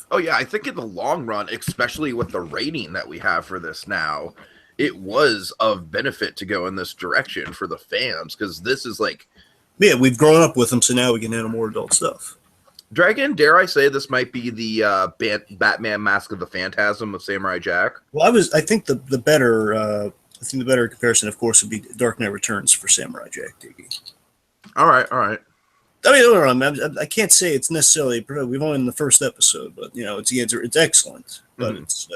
oh yeah, I think in the long run, especially with the rating that we have for this now, it was of benefit to go in this direction for the fans, because this is like, yeah, we've grown up with them, so now we can handle more adult stuff. Dragon, dare I say this might be the Batman Mask of the Phantasm of Samurai Jack? Well, I think the better comparison, of course, would be Dark Knight Returns for Samurai Jack. Tiki. All right. I mean, I can't say it's necessarily. We've only in the first episode, but it's excellent. But it's.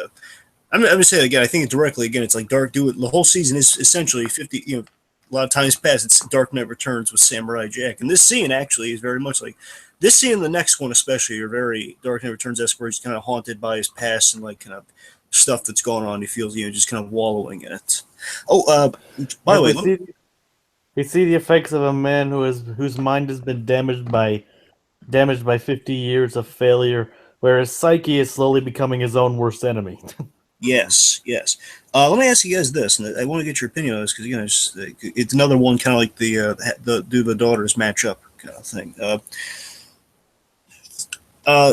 I'm just saying again. I think it's like Dark. The whole season is essentially 50. A lot of times past, it's Dark Knight Returns with Samurai Jack, and this scene actually is very much like. This scene and the next one especially are very Dark Knight Returns-esque, where he's kind of haunted by his past and like kind of stuff that's going on. He feels, just kind of wallowing in it. Oh, by the way, we see the effects of a man whose mind has been damaged by 50 years of failure, where his psyche is slowly becoming his own worst enemy. Yes. Let me ask you guys this, and I want to get your opinion on this because it's another one kind of like the do the daughters match up kind of thing.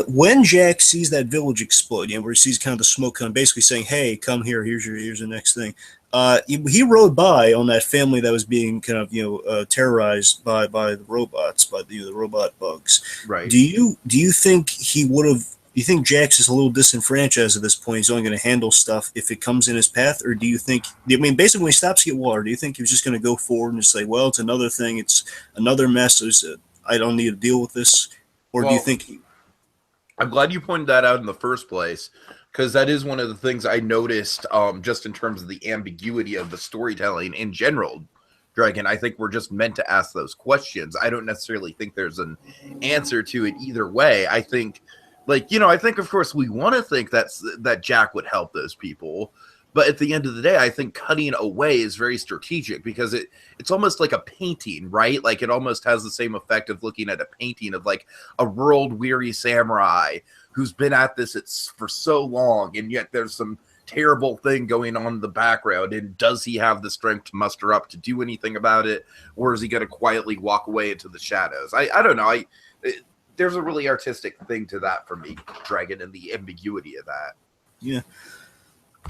When Jack sees that village explode, where he sees kind of the smoke kind of basically saying, "Hey, come here. Here's the next thing." He rode by on that family that was being kind of terrorized by the robots, by the robot bugs. Right. Do you think he would have? Do you think Jax is a little disenfranchised at this point? He's only going to handle stuff if it comes in his path, or do you think? I mean, basically, when he stops to get water, do you think he was just going to go forward and just say, "Well, it's another thing. It's another mess. I don't need to deal with this," or do you think? I'm glad you pointed that out in the first place, because that is one of the things I noticed just in terms of the ambiguity of the storytelling in general, Dragon. I think we're just meant to ask those questions. I don't necessarily think there's an answer to it either way. I think, I think, of course, we want to think that Jack would help those people. But at the end of the day, I think cutting away is very strategic because it's almost like a painting, right? Like it almost has the same effect of looking at a painting of like a world-weary samurai who's been at this for so long, and yet there's some terrible thing going on in the background. And does he have the strength to muster up to do anything about it? Or is he going to quietly walk away into the shadows? I don't know. There's a really artistic thing to that for me, Dragon, and the ambiguity of that. Yeah.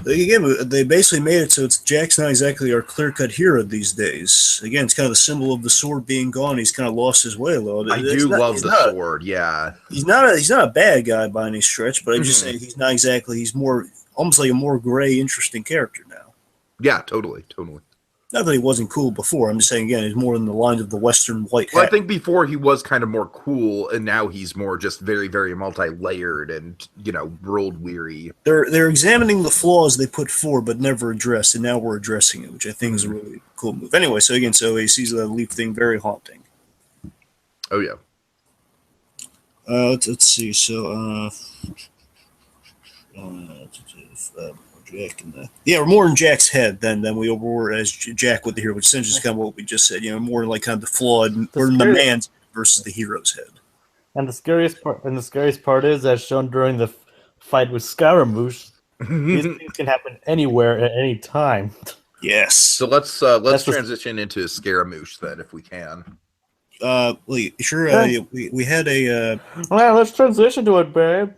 Again, they basically made it so it's Jack's not exactly our clear-cut hero these days. Again, it's kind of the symbol of the sword being gone. He's kind of lost his way a little. I do love the sword, yeah. He's not a bad guy by any stretch, but I'm just saying he's not exactly. He's more almost like a more gray, interesting character now. Yeah, totally. Not that he wasn't cool before. I'm just saying, again, he's more in the lines of the Western white hat. Well, I think before he was kind of more cool, and now he's more just very, very multi-layered and, world-weary. They're examining the flaws they put forward but never addressed, and now we're addressing it, which I think is a really cool move. Anyway, so he sees the leaf thing very haunting. Oh, yeah. Let's see. So, Jack we're more in Jack's head than we were as Jack with the hero, which essentially is kind of what we just said. More like kind of the flawed or the man's versus the hero's head. And the scariest part is, as shown during the fight with Scaramouche, these things can happen anywhere at any time. Yes. So let's transition into Scaramouche then, if we can. Sure. We had a. Well, let's transition to it, babe.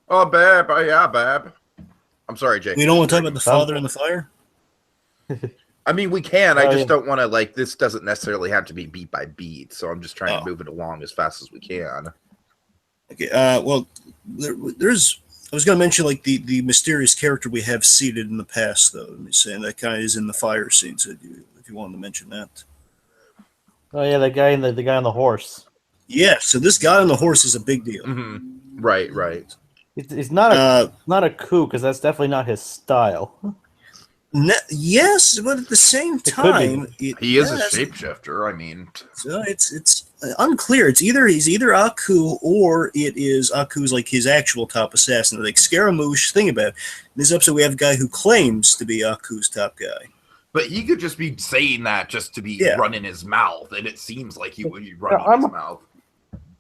Oh, babe. Oh, yeah, babe. I'm sorry, Jake. We don't want to talk about the father in the fire? I mean, we can. I just don't want to, this doesn't necessarily have to be beat by beat, so I'm just trying to move it along as fast as we can. Okay, well, I was going to mention, the mysterious character we have seated in the past, though. I'm saying that kind of is in the fire scene, so if you wanted to mention that. Oh, yeah, the guy on the horse. Yeah, so this guy on the horse is a big deal. Mm-hmm. Right. It's not a coup, because that's definitely not his style. Yes, but at the same time, he is a shapeshifter. I mean, so it's unclear. He's either Aku or it is Aku's his actual top assassin. Like Scaramouche. Think about it. In this episode, we have a guy who claims to be Aku's top guy. But he could just be saying that just to be running his mouth, and it seems like he would be running his mouth.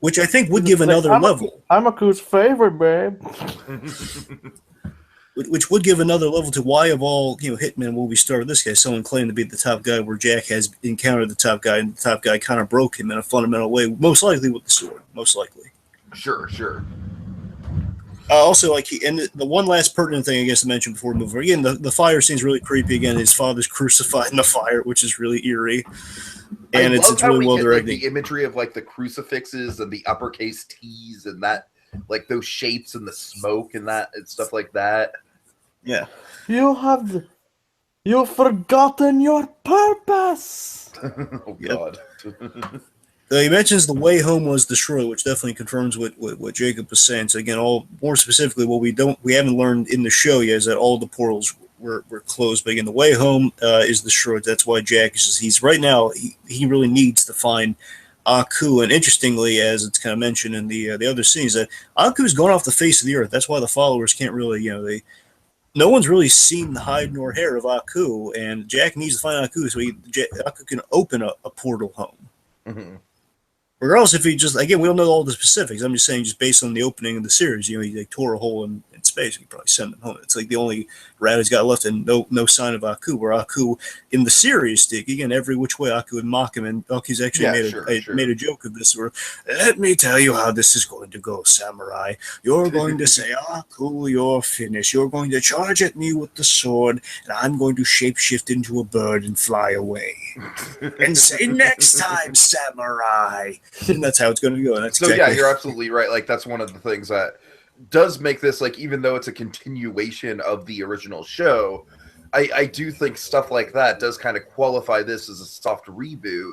Which I think would give another level. I'm Aku's favorite, babe. Which would give another level to why of all hitmen will we start with this guy? Someone claimed to be the top guy, where Jack has encountered the top guy, and the top guy kind of broke him in a fundamental way, most likely with the sword. Most likely. Sure. Also, the one last pertinent thing I guess to mention before we move on. Again, the fire scene's really creepy. Again, his father's crucified in the fire, which is really eerie. And it's really well directed. The imagery of the crucifixes and the uppercase T's and that, those shapes and the smoke and that and stuff like that. Yeah. You've forgotten your purpose. Oh God. He mentions the way home was destroyed, which definitely confirms what Jacob was saying. So again, more specifically, what we haven't learned in the show yet is that all the portals were closed. But again, the way home is destroyed. That's why Jack he's right now. He really needs to find Aku. And interestingly, as it's kind of mentioned in the other scenes, that Aku's gone off the face of the earth. That's why the followers can't really, no one's really seen the hide nor hair of Aku, and Jack needs to find Aku so Aku can open a portal home. Mm-hmm. Regardless if he just, again, we don't know all the specifics. I'm just saying, just based on the opening of the series, he like tore a hole in space. He probably sent him home. It's like the only rat he's got left, and no sign of Aku. Where Aku in the series, Tiki, again, every which way Aku would mock him, and Aki's actually made a joke of this. Where, let me tell you how this is going to go, Samurai. You're going to say, Aku, you're finished. You're going to charge at me with the sword, and I'm going to shapeshift into a bird and fly away, and say, next time, Samurai. And that's how it's going to go. And that's yeah, you're absolutely right. Like, that's one of the things that does make this, like, even though it's a continuation of the original show, I do think stuff like that does kind of qualify this as a soft reboot,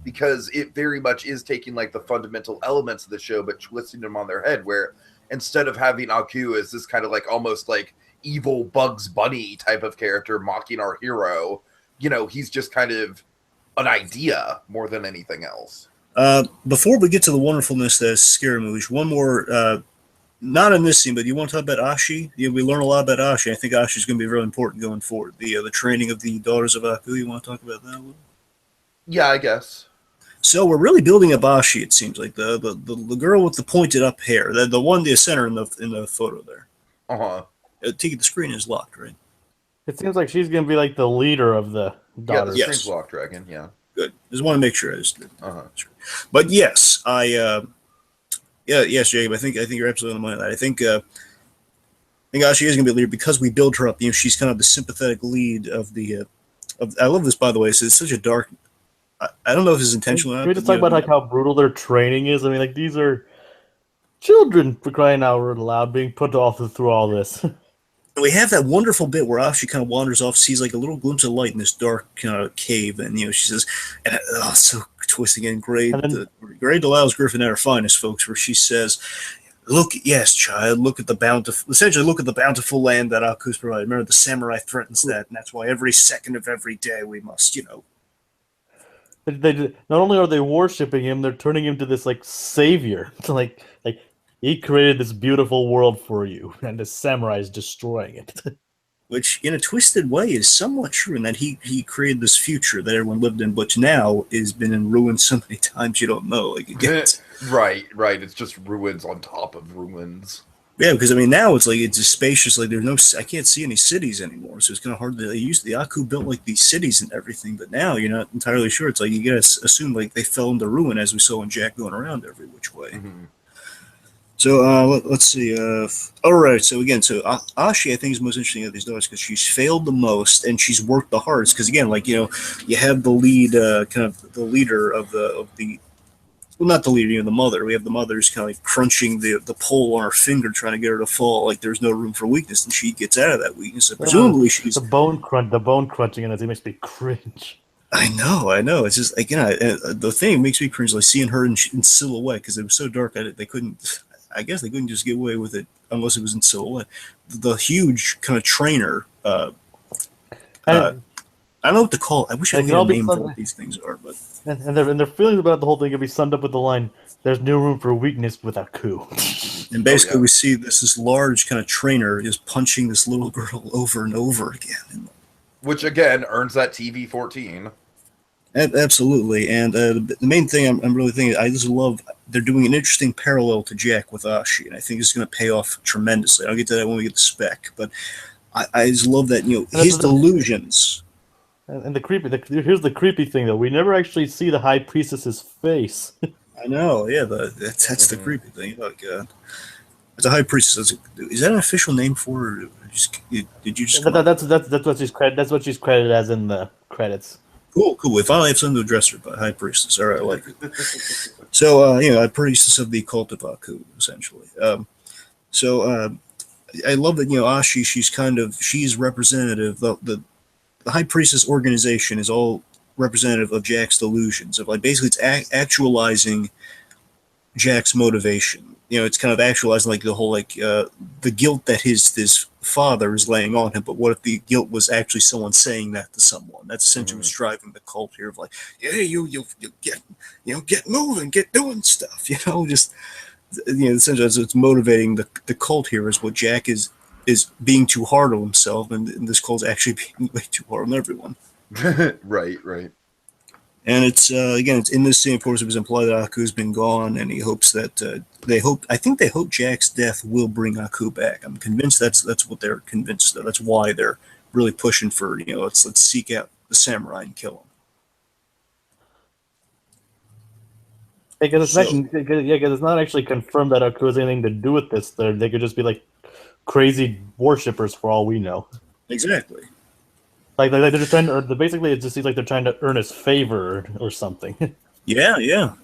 because it very much is taking like the fundamental elements of the show but twisting them on their head, where instead of having Aku as this kind of like almost like evil Bugs Bunny type of character mocking our hero, you know, he's just kind of an idea more than anything else. Before we get to the wonderfulness that is Scary Movies, one more, not in this scene, but you want to talk about Ashi? Yeah, we learn a lot about Ashi. I think Ashi is going to be really important going forward. The training of the daughters of Aku. You want to talk about that a little? Yeah, I guess. So we're really building up Ashi. It seems like the girl with the pointed up hair, the one, the center in the photo there. Tiki, the screen is locked, right? It seems like she's going to be like the leader of the daughters. Yeah, the screen's locked, Dragon. Yeah. Good. Just want to make sure. But yes, yes, Jacob. I think you're absolutely on the money on that. I think Ashi is going to be a leader because we build her up. You know, she's kind of the sympathetic lead of the. I love this, by the way. So it's such a dark. I don't know if it's intentional. Can we just talk about like how brutal their training is? I mean, like these are children, for crying out loud, being put through all this. We have that wonderful bit where Ashi kind of wanders off, sees like a little glimpse of light in this dark kind of cave, and she says, and so twisting and great. Gray Delilah's Griffin at her finest, folks, where she says, "Look, yes, child, look at the bountiful land that Aku's provided. Remember, the samurai threatens that, and that's why every second of every day we must, They not only are they worshiping him, they're turning him to this like savior. like he created this beautiful world for you, and the samurai is destroying it." Which, in a twisted way, is somewhat true in that he created this future that everyone lived in, but now has been in ruins so many times you don't know. Like Right. It's just ruins on top of ruins. Yeah, because I mean now it's just spacious. Like I can't see any cities anymore, so it's kind of hard to. The Aku built like these cities and everything, but now you're not entirely sure. It's like you gotta assume like they fell into ruin, as we saw in Jack going around every which way. Mm-hmm. So let's see. All right. So again, Ashi, I think, is most interesting of these daughters because she's failed the most and she's worked the hardest. Because again, you have the lead, kind of the leader of the. Well, not the leader, the mother. We have the mother's kind of like crunching the pole on her finger, trying to get her to fall. Like there's no room for weakness, and she gets out of that weakness. So presumably, she's the bone crunching, and it makes me cringe. I know. It's just the thing makes me cringe, like seeing her in silhouette because it was so dark. They couldn't. I guess they couldn't just get away with it unless it was in silhouette. The huge kind of trainer. I don't know what to call it. I wish I knew a name for what these things are, but and their feelings about the whole thing can be summed up with the line, "There's no room for weakness with Aku." And basically, we see this large kind of trainer is punching this little girl over and over again, which again earns that TV 14. Absolutely, and the main thing I'm really thinking, I just love they're doing an interesting parallel to Jack with Ashi, and I think it's going to pay off tremendously. I'll get to that when we get the spec, but I just love that his delusions. And here's the creepy thing though: we never actually see the High Priestess's face. I know, yeah, that's the creepy thing. Like, it's a High Priestess. Is that an official name for her? Did you just? That's what she's credited as in the credits. Cool. We finally have something to address her by High Priestess. All right, I like it. So, High Priestess of the cult of Aku, essentially. I love that, Ashi, she's representative. The High Priestess organization is all representative of Jack's delusions. Basically, it's actualizing Jack's motivation. It's kind of actualizing the whole the guilt that his father is laying on him. But what if the guilt was actually someone saying that to someone? That's essentially what's driving the cult here of you get moving, get doing stuff. Essentially it's motivating the cult here is what Jack is being too hard on himself, and this cult's actually being way too hard on everyone. Right. And it's again, it's in this scene. Of course, it was implied that Aku's been gone, and he hopes that I think they hope Jack's death will bring Aku back. I'm convinced that's what they're convinced of. That's why they're really pushing for, let's seek out the samurai and kill him. Because it's not actually confirmed that Aku has anything to do with this. They could just be like crazy worshippers for all we know. Exactly. Like they're just trying to. Basically, it just seems like they're trying to earn his favor or something. Yeah.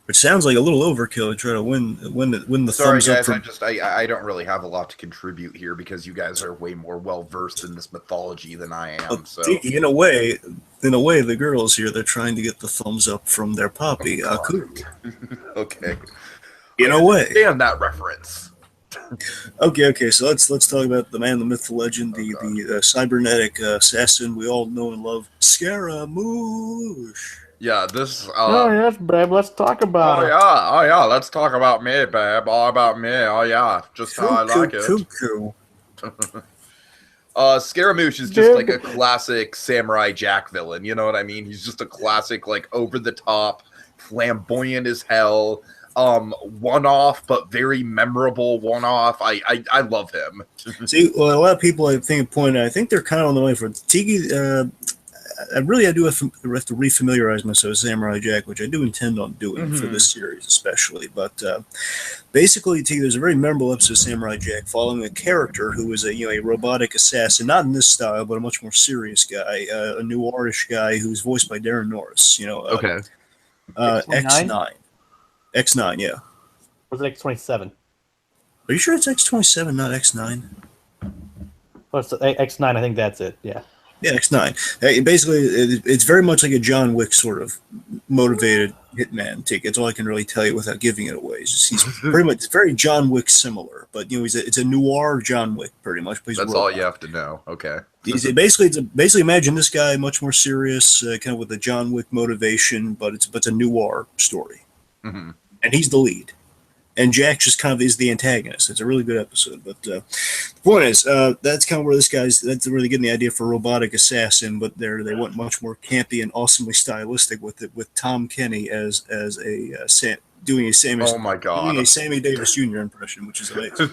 Which sounds like a little overkill to try to win the Sorry, thumbs guys, up. I don't really have a lot to contribute here because you guys are way more well versed in this mythology than I am. So Tiki, in a way, the girls here, they're trying to get the thumbs up from their poppy, Aku. Okay. In a way. Damn that reference. Okay. So let's talk about the man, the myth, the legend, the cybernetic assassin we all know and love, Scaramouche. Yeah, this. Oh yes, babe. Let's talk about it. Oh yeah. Let's talk about me, babe. All about me. Oh yeah, just how I like it. Cuckoo. Scaramouche is just like a classic Samurai Jack villain. You know what I mean? He's just a classic, like over the top, flamboyant as hell. One-off, but very memorable one-off. I love him. See, well, a lot of people I think they're kind of on the way for Tiki. I do have to refamiliarize myself with Samurai Jack, which I do intend on doing for this series especially. But basically, there's a very memorable episode of Samurai Jack following a character who was a robotic assassin, not in this style, but a much more serious guy, a noirish guy who's voiced by Darren Norris. Okay. X9. X9, yeah. Was it X27? Are you sure it's X27, not X9? Oh, it's X9. I think that's it. Yeah. Yeah, X9. Basically, it's very much like a John Wick sort of motivated hitman take. That's all I can really tell you without giving it away. He's pretty much very John Wick similar, but it's a noir John Wick pretty much. That's all you have to know. Okay. Basically imagine this guy much more serious, kind of with a John Wick motivation, but it's a noir story, and he's the lead. And Jack just kind of is the antagonist. It's a really good episode. But the point is, that's kind of where that's where they get the idea for a robotic assassin, but they went much more campy and awesomely stylistic with it, with Tom Kenny as doing a Sammy Davis Jr. impression, which is amazing.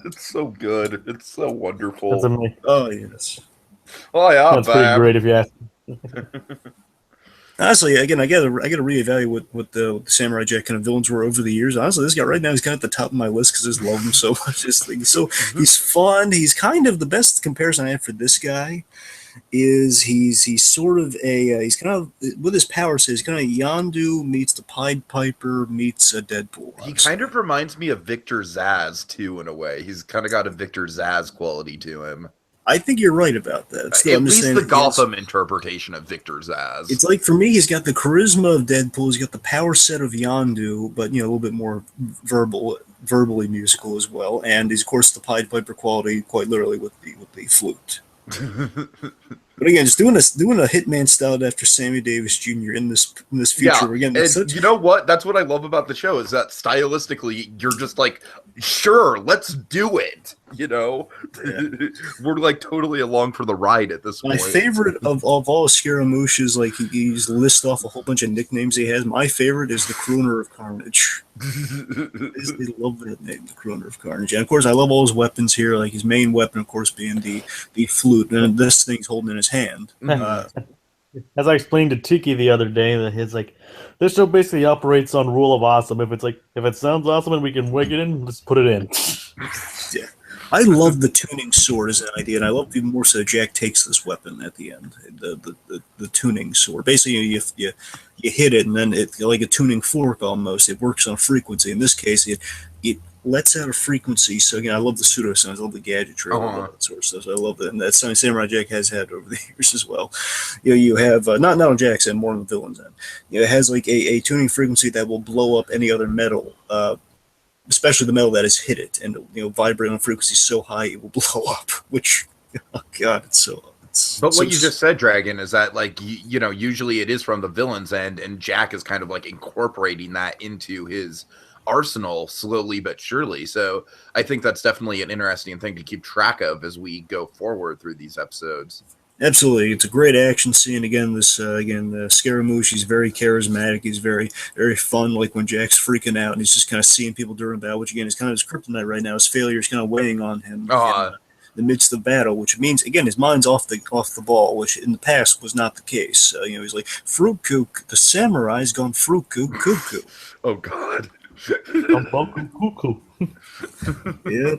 It's so good. It's so wonderful. That's amazing. Oh, yes. Oh, yeah. That's pretty great if you ask me. Honestly, again, I gotta reevaluate what the Samurai Jack kind of villains were over the years. Honestly, this guy right now is kind of at the top of my list because I just love him so much. He's fun. He's kind of the best comparison I have for this guy. He's sort of he's kind of with his power. So he's kind of Yondu meets the Pied Piper meets a Deadpool. He kind of reminds me of Victor Zsasz too, in a way. He's kind of got a Victor Zsasz quality to him. I think you're right about that. Still, at least the Gotham interpretation of Victor Zsasz. It's like, for me, he's got the charisma of Deadpool. He's got the power set of Yondu, but a little bit more verbally musical as well. And he's, of course, the Pied Piper quality, quite literally, with the flute. But again, just doing a Hitman styled after Sammy Davis Jr. in this future. Yeah, again, you know what? That's what I love about the show, is that stylistically, you're just like, sure, let's do it. Yeah. We're like totally along for the ride at this point. My favorite of all Scaramouche's, like he's lists off a whole bunch of nicknames he has. My favorite is the Crooner of Carnage. I love that name, the Crooner of Carnage. And of course, I love all his weapons here. Like his main weapon, of course, being the flute, and this thing's holding in his hand. As I explained to Tiki the other day, that this show basically operates on rule of awesome. If it sounds awesome and we can wig it in, let's put it in. Yeah. I love the tuning sword as an idea, and I love even more so Jack takes this weapon at the end, the tuning sword. Basically, you hit it, and then it's like a tuning fork almost. It works on frequency. In this case, it lets out a frequency. So again, I love the pseudo-sounds, I love the gadgetry, I love that sort of stuff. So I love that, and that's something Samurai Jack has had over the years as well. You have not on Jack's end, more on the villain's end. It has like a tuning frequency that will blow up any other metal. Especially the metal that has hit it, and vibrating on frequency so high it will blow up. Which, oh god, But what you just said, Dragon, is that like usually it is from the villain's end, and Jack is kind of like incorporating that into his arsenal slowly but surely. So I think that's definitely an interesting thing to keep track of as we go forward through these episodes. Absolutely, it's a great action scene. Again, Scaramouche, he's very charismatic. He's very, very fun. Like when Jack's freaking out and he's just kind of seeing people during battle, which again is kind of his kryptonite right now. His failure is kind of weighing on him in the midst of battle, which means again his mind's off the ball, which in the past was not the case. He's like fruit kook. The samurai's gone fruit kook cuckoo. Oh God. Cuckoo. Yeah.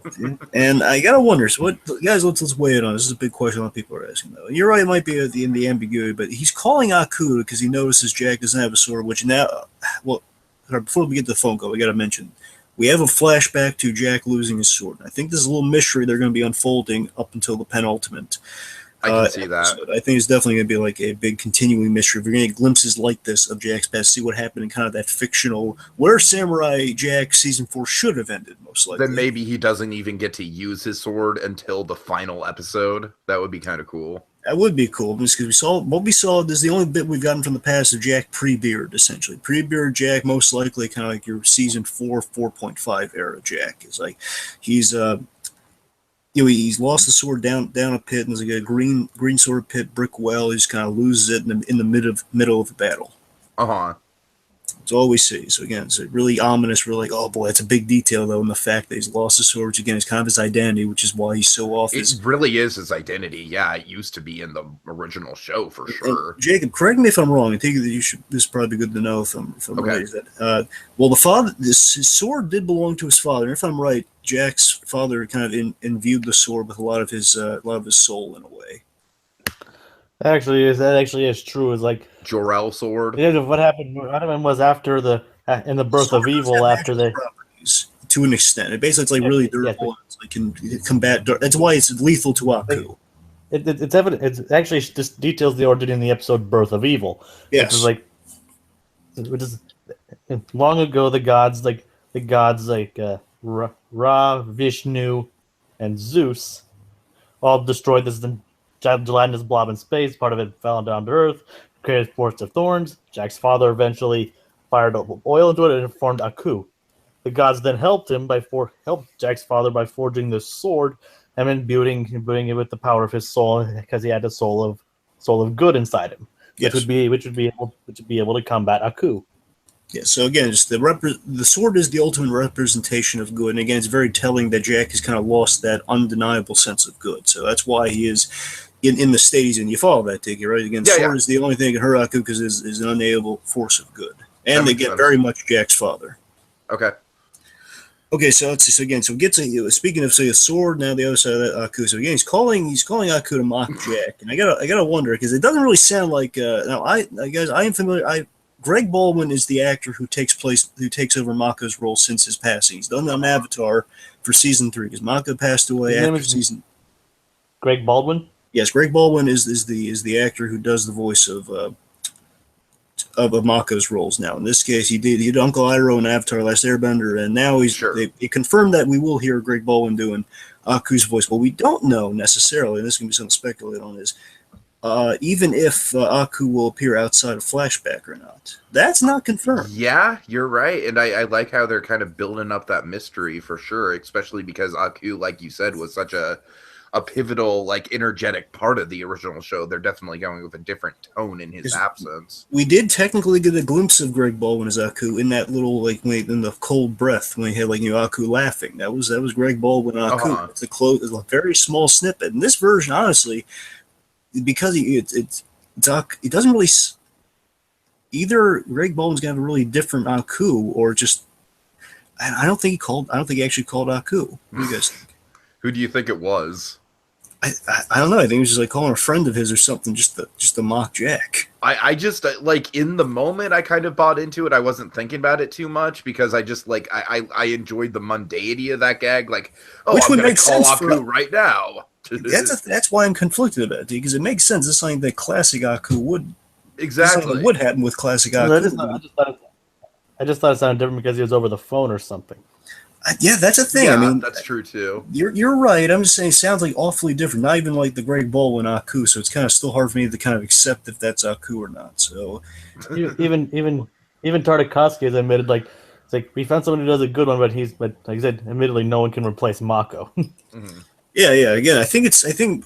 And I gotta wonder. So, what guys? Let's weigh it on. This is a big question a lot of people are asking, though. You're right. It might be in the ambiguity, but he's calling Aku because he notices Jack doesn't have a sword. Which now, before we get to the phone call, we gotta mention we have a flashback to Jack losing his sword. I think there's a little mystery they're going to be unfolding up until the penultimate. I can see that. Episode. I think it's definitely going to be like a big continuing mystery. We're going to get glimpses like this of Jack's past, see what happened in kind of that fictional, where Samurai Jack season 4 should have ended, most likely. Then maybe he doesn't even get to use his sword until the final episode. That would be kind of cool. That would be cool, because we saw. This is the only bit we've gotten from the past of Jack pre-beard, essentially. Pre-beard Jack, most likely, kind of like your season 4, 4.5 era Jack. It's like he's he's lost the sword down a pit, and there's like a green sword pit, brick well. He just kind of loses it in the middle of the battle. That's all we see. So again, it's really ominous. We're like, oh boy, that's a big detail though, in the fact that he's lost the sword, which again is kind of his identity, which is why he's so off. It really is his identity. Yeah, it used to be in the original show for sure. And Jacob, correct me if I'm wrong. I think that this is probably good to know if I'm okay. right. Is that the father, his sword did belong to his father. And if I'm right, Jack's father kind of imbued the sword with a lot of his soul in a way. That actually is true. It's like Jor-El sword. Yeah, what happened was after in the Birth of Evil, after they to an extent, it basically it's like really durable. Yeah, it's like can combat. That's why it's lethal to Aku. It's evident. It actually just details the origin in the episode Birth of Evil. Yes, which is long ago. The gods like Ra, Vishnu, and Zeus all destroyed this gelatinous blob in space. Part of it fell down to Earth, created forests of thorns. Jack's father eventually fired oil into it and it formed Aku. The gods then helped Jack's father by forging this sword and imbuing it with the power of his soul, because he had a soul of good inside him, yes. which would be able to combat Aku. Yeah, so again, just the sword is the ultimate representation of good, and again, it's very telling that Jack has kind of lost that undeniable sense of good. So that's why he is in the state he's in. You follow that, Tiki, right? Again, sword is the only thing that can hurt Aku because is an unalienable force of good, and they get very much Jack's father. Okay, so let's see. So again, speaking of say a sword, now the other side of that Aku. So again, he's calling Aku to mock Jack, and I gotta wonder because it doesn't really sound like. Now I am familiar. Greg Baldwin is the actor who takes over Mako's role since his passing. He's done on Avatar for season 3 because Mako passed away after season. Greg Baldwin. Yes, Greg Baldwin is the actor who does the voice of Mako's roles now. In this case, he did Uncle Iroh in Avatar: Last Airbender, and now they confirmed that we will hear Greg Baldwin doing Aku's voice. What we don't know necessarily, and this can be something to speculate on, is even if Aku will appear outside of flashback or not. That's not confirmed. Yeah, you're right, and I like how they're kind of building up that mystery for sure, especially because Aku, like you said, was such a pivotal, like, energetic part of the original show. They're definitely going with a different tone in his absence. We did technically get a glimpse of Greg Baldwin as Aku in that little, in the cold breath when he had Aku laughing. That was Greg Baldwin Aku. It's a very small snippet. In this version, honestly, because it doesn't really. Either Greg Baldwin's gonna have a really different Aku, or just I don't think he actually called Aku. What do you guys think? Who do you think it was? I don't know. I think he was just calling a friend of his or something, just to mock Jack. I just in the moment I kind of bought into it. I wasn't thinking about it too much because I just I enjoyed the mundanity of that gag. Which would make sense Aku right now. That's why I'm conflicted about it, because it makes sense. It's something that classic Aku would happen with classic Aku. I just thought it sounded different because he was over the phone or something. Yeah, that's a thing. Yeah, I mean, that's true too. You're right. I'm just saying, it sounds like awfully different. Not even like the Greg Baldwin Aku. So it's kind of still hard for me to kind of accept if that's Aku or not. So even Tartakovsky has admitted, it's like we found someone who does a good one, but like I said, admittedly, no one can replace Mako. Mm-hmm. Yeah, yeah. Again, I think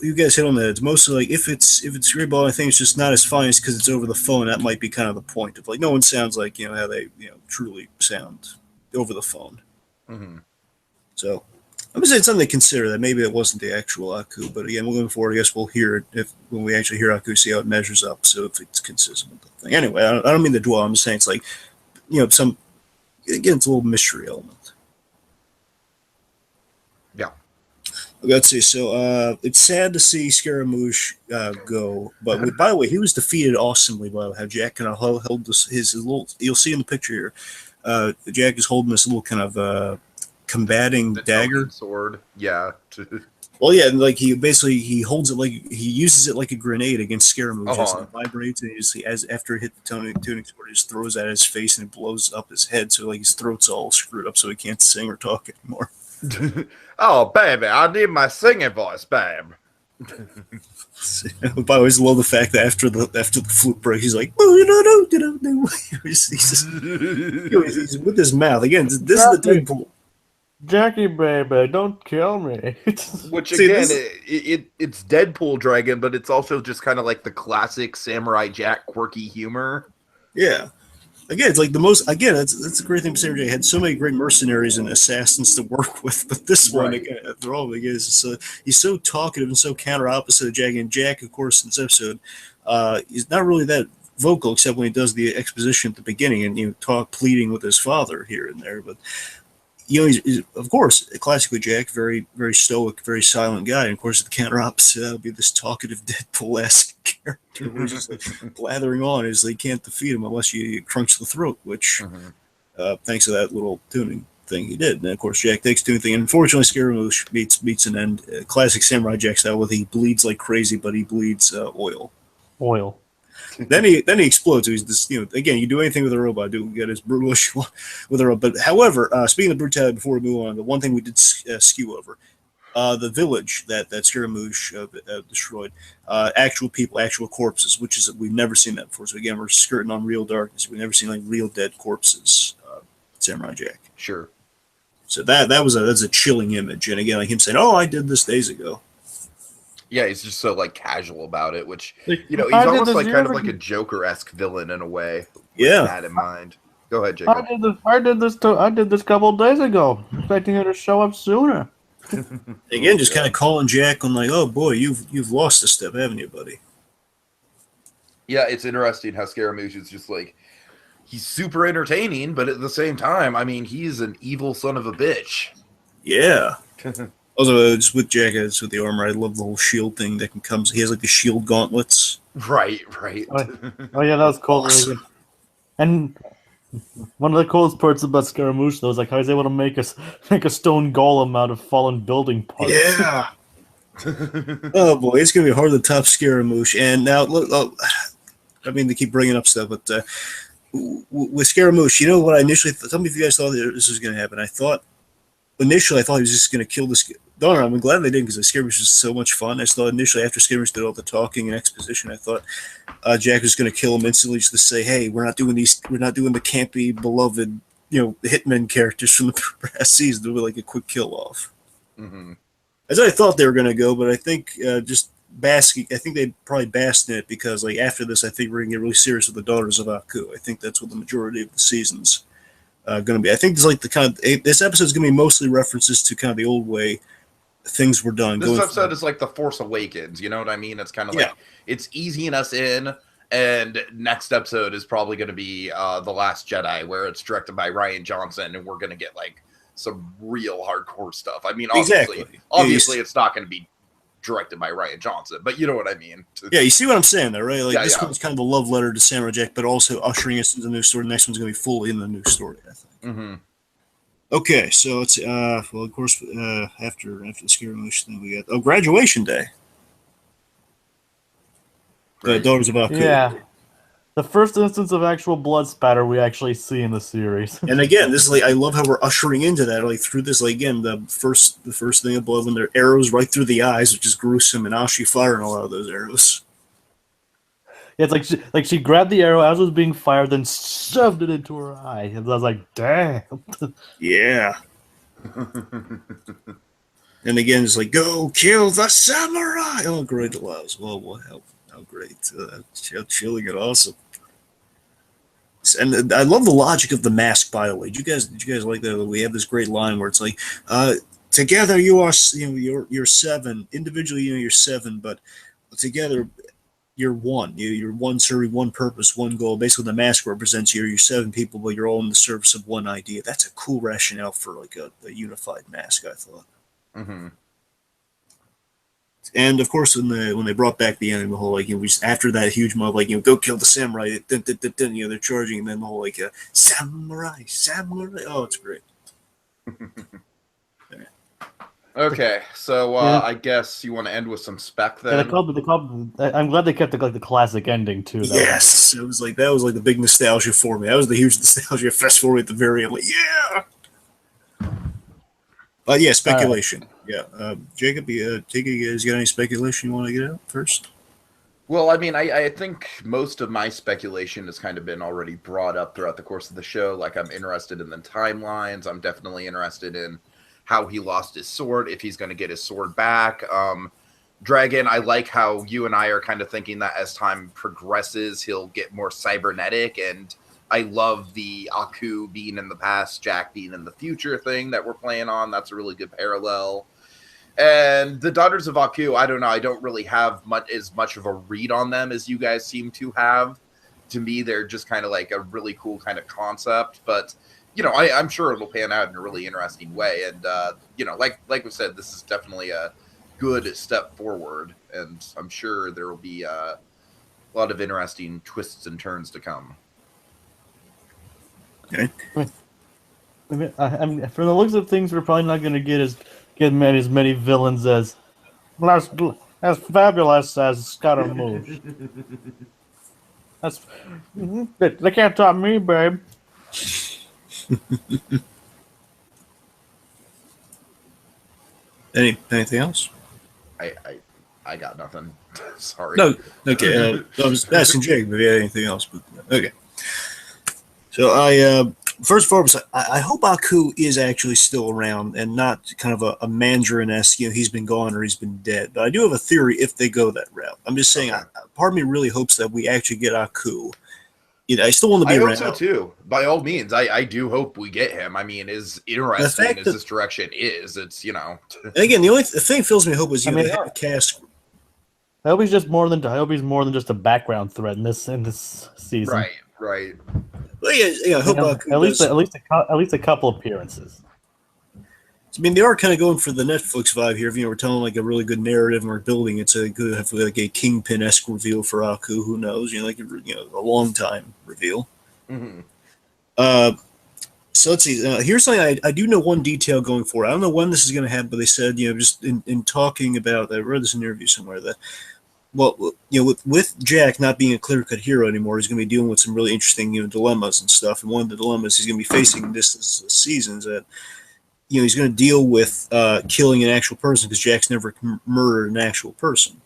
you guys hit on that. It's mostly like if it's Greyball, I think it's just not as fine as because it's over the phone. That might be kind of the point of like no one sounds like how they truly sound over the phone. Mm-hmm. So I'm just saying something to consider that maybe it wasn't the actual Aku, but again, moving forward, I guess we'll hear it when we actually hear Aku, see how it measures up. So if it's consistent with the thing. Anyway, I don't mean to dwell. I'm just saying it's like some again, it's a little mystery element. Yeah. Let's see. So it's sad to see Scaramouche go, but by the way, he was defeated awesomely by how Jack kind of held his little. You'll see in the picture here. Jack is holding this little kind of combating dagger sword. Yeah. Well, yeah, and like he holds it like he uses it like a grenade against Scaramouche as Uh-huh. it vibrates, and as after it hit the tuning sword, he just throws it at his face and it blows up his head, so like his throat's all screwed up, so he can't sing or talk anymore. Oh, baby, I need my singing voice, babe. But I always love the fact that after the flute break, he's like, no. He's with his mouth again. This is the Deadpool. Jackie, baby, don't kill me. Which See, again, it's Deadpool Dragon, but it's also just kind of like the classic Samurai Jack quirky humor. Yeah. Again, it's like the most. Again, that's a great thing. Samurai Jack had so many great mercenaries and assassins to work with, but this one, again, after all, he's so talkative and so counter opposite of Jack. And Jack, of course, in this episode, he's not really that vocal except when he does the exposition at the beginning and pleading with his father here and there. But he's of course classically Jack, very very stoic, very silent guy. And of course, the counter opposite would be this talkative Deadpool-esque character who's just like blathering on as they can't defeat him unless you crunch the throat. Which, thanks to that little tuning thing he did. And of course, Jack takes tuning thing. And unfortunately, Scaramouche meets an end. Classic Samurai Jack style, with he bleeds like crazy, but he bleeds oil. Oil. Then he explodes. He's this, again, you do anything with a robot, do get as brutal as you want with a robot. But however, speaking of brutality, before we move on, the one thing we did skew over, the village that Scaramouche destroyed, actual people, actual corpses, which is we've never seen that before. So again, we're skirting on real darkness. We've never seen like real dead corpses. Samurai Jack. Sure. So that's a chilling image. And again, like him saying, "Oh, I did this days ago." Yeah, he's just so like casual about it, which Like, he's I did almost this like kind of years like a Joker-esque villain in a way. Yeah. With that in mind. Go ahead, Jacob. I did this a couple of days ago, expecting her to show up sooner. Again, just kind of calling Jack on like, "Oh boy, you've lost a step, haven't you, buddy?" Yeah, it's interesting how Scaramouche is just like, he's super entertaining, but at the same time, I mean, he's an evil son of a bitch. Yeah. Also, just with Jack, it's with the armor. I love the whole shield thing that can come. He has like the shield gauntlets. Right. Oh yeah, that was cool. Awesome. And one of the coolest parts about Scaramouche, though, is like how he's able to make a stone golem out of fallen building parts. Yeah. Oh boy, it's gonna be hard to top Scaramouche. And now, look, I mean to keep bringing up stuff, but with Scaramouche, you know what I initially thought? Some of you guys thought that this was gonna happen. Initially, I thought he was just gonna kill this. Darn, I'm glad they didn't, because the Scaramouche was so much fun. I thought initially, after Scaramouche did all the talking and exposition, I thought Jack was going to kill him instantly, just to say, "Hey, we're not doing the campy, beloved, hitmen characters from the past season. Do like a quick kill off." Mm-hmm. As I thought they were going to go, but I think just basking. I think they probably basked in it because, like, after this, I think we're going to get really serious with the Daughters of Aku. I think that's what the majority of the season's going to be. I think this episode is going to be mostly references to kind of the old way things were done. This episode is like the Force Awakens, you know what I mean? It's kind of like it's easing us in, and next episode is probably going to be The Last Jedi, where it's directed by Rian Johnson, and we're going to get like some real hardcore stuff. I mean, obviously it's not going to be directed by Rian Johnson, but you know what I mean. Yeah, you see what I'm saying there, right? Like this yeah. one's kind of a love letter to Samurai Jack, but also ushering us into the new story. The next one's going to be fully in the new story, I think. Mm-hmm. Okay, so it's well, of course, after the Scaramouche thing, we got graduation day. Right. Daughters of Aku. Yeah, the first instance of actual blood spatter we actually see in the series. And again, this is like I love how we're ushering into that, like through this. Like again, the first thing of blood when there are arrows right through the eyes, which is gruesome, and Ashi firing a lot of those arrows. Yeah, it's like she grabbed the arrow as it was being fired, then shoved it into her eye. And I was like, damn. Yeah. And again, it's like, go kill the samurai. Oh, great it was. Well, how great. How chilling and awesome. And I love the logic of the mask. By the way, did you guys like that? We have this great line where it's like, together you are, you're seven. Individually, you're seven, but together you're one. You're one serving one purpose, one goal. Basically, the mask represents you're seven people, but you're all in the service of one idea. That's a cool rationale for like a unified mask, I thought. Mm-hmm. And of course, when they brought back the enemy, the whole like after that huge mob, like go kill the samurai, they're charging, and then the whole like samurai. Oh, it's great. Okay, so I guess you want to end with some spec then. Yeah, I'm glad they kept the classic ending too. Yes, it was like that was like the big nostalgia for me. That was the huge nostalgia fest for me at the very end. Like, yeah. Yeah, speculation. Yeah, Jacob, Tiki, you guys got any speculation you want to get out first? Well, I mean, I think most of my speculation has kind of been already brought up throughout the course of the show. Like, I'm interested in the timelines. I'm definitely interested in how he lost his sword, if he's going to get his sword back. Dragon, I like how you and I are kind of thinking that as time progresses, he'll get more cybernetic, and I love the Aku being in the past, Jack being in the future thing that we're playing on. That's a really good parallel. And the Daughters of Aku, I don't know. I don't really have as much of a read on them as you guys seem to have. To me, they're just kind of like a really cool kind of concept. But, I'm sure it'll pan out in a really interesting way. And, like we said, this is definitely a good step forward. And I'm sure there will be a lot of interesting twists and turns to come. Okay. I mean, from the looks of things, we're probably not going to get as many villains as fabulous as Scaramouche. They can't top me, babe. Anything else? I got nothing. Sorry. No. Okay. I was asking Jake if he had anything else, but okay. So first and foremost, I hope Aku is actually still around and not kind of a Mandarin-esque, he's been gone or he's been dead. But I do have a theory if they go that route. I'm just saying, part of me really hopes that we actually get Aku. I still want to be around. I hope so too. By all means, I do hope we get him. I mean, as interesting as this direction is, it's And again, the thing fills me with hope is they have a cast. I hope he's more than just a background threat in this season. Right. Well, yeah. I hope Aku at least a couple appearances. I mean, they are kind of going for the Netflix vibe here. We're telling like a really good narrative and we're building it's a good, like a Kingpin-esque reveal for Aku. Who knows? A long time reveal. Mm-hmm. So let's see. Here's something I do know one detail going forward. I don't know when this is going to happen, but they said just in talking about. I read this in an interview somewhere that. Well, with Jack not being a clear-cut hero anymore, he's going to be dealing with some really interesting, dilemmas and stuff. And one of the dilemmas he's going to be facing this season is that, he's going to deal with killing an actual person because Jack's never murdered an actual person.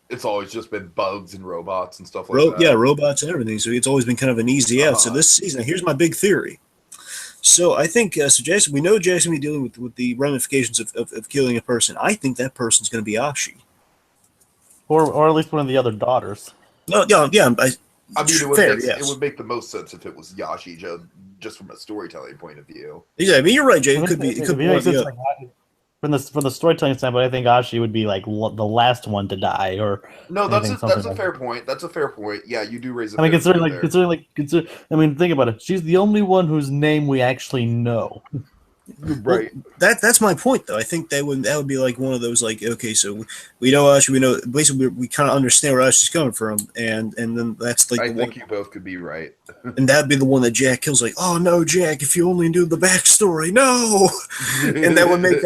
It's always just been bugs and robots and stuff like that. Yeah, robots and everything. So it's always been kind of an easy out. So this season, here's my big theory. So I think, Jackson, we know Jackson will be dealing with the ramifications of killing a person. I think that person's going to be Ashi. Or at least one of the other daughters. No, yeah. I mean, it would make the most sense if it was Yashi, just from a storytelling point of view. Yeah, I mean, you're right, Jay. It could be. From the storytelling standpoint, I think Ashi would be like the last one to die, or no. That's a fair point. That's a fair point. Yeah, you do raise. Considering, I mean, think about it. She's the only one whose name we actually know. Right. Well, that's my point, though. I think that would be like one of those, like, okay, so we know Ashi, we know basically we kind of understand where Ashi's coming from, and then that's like. I think you both could be right. And that'd be the one that Jack kills, like, oh no, Jack, if you only knew the backstory, no. And that would make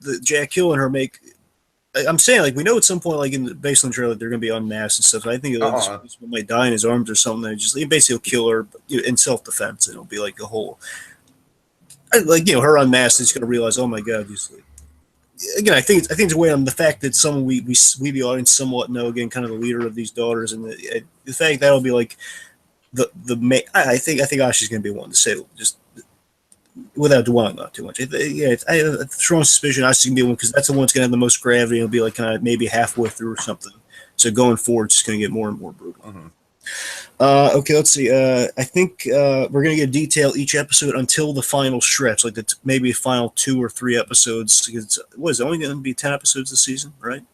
the Jack killing her make. I'm saying, like, we know at some point, like based on the trailer, they're gonna be unmasked and stuff. I think this one might die in his arms or something. And basically he'll kill her in self-defense, and it'll be like a whole. Like, her unmasked is going to realize, oh my god, again, I think it's a way on the fact that someone we the audience somewhat know, again, kind of the leader of these daughters, and the fact that'll be like I think Ashi's going to be one to say just without dwelling on too much. I have a strong suspicion I see gonna be one because that's the one that's gonna have the most gravity. It'll be like kind of maybe halfway through or something. So going forward, it's just gonna get more and more brutal. Mm-hmm. Okay, let's see. I think we're going to get detail each episode until the final stretch, like maybe final 2 or 3 episodes. Because what is it, only going to be 10 episodes this season, right?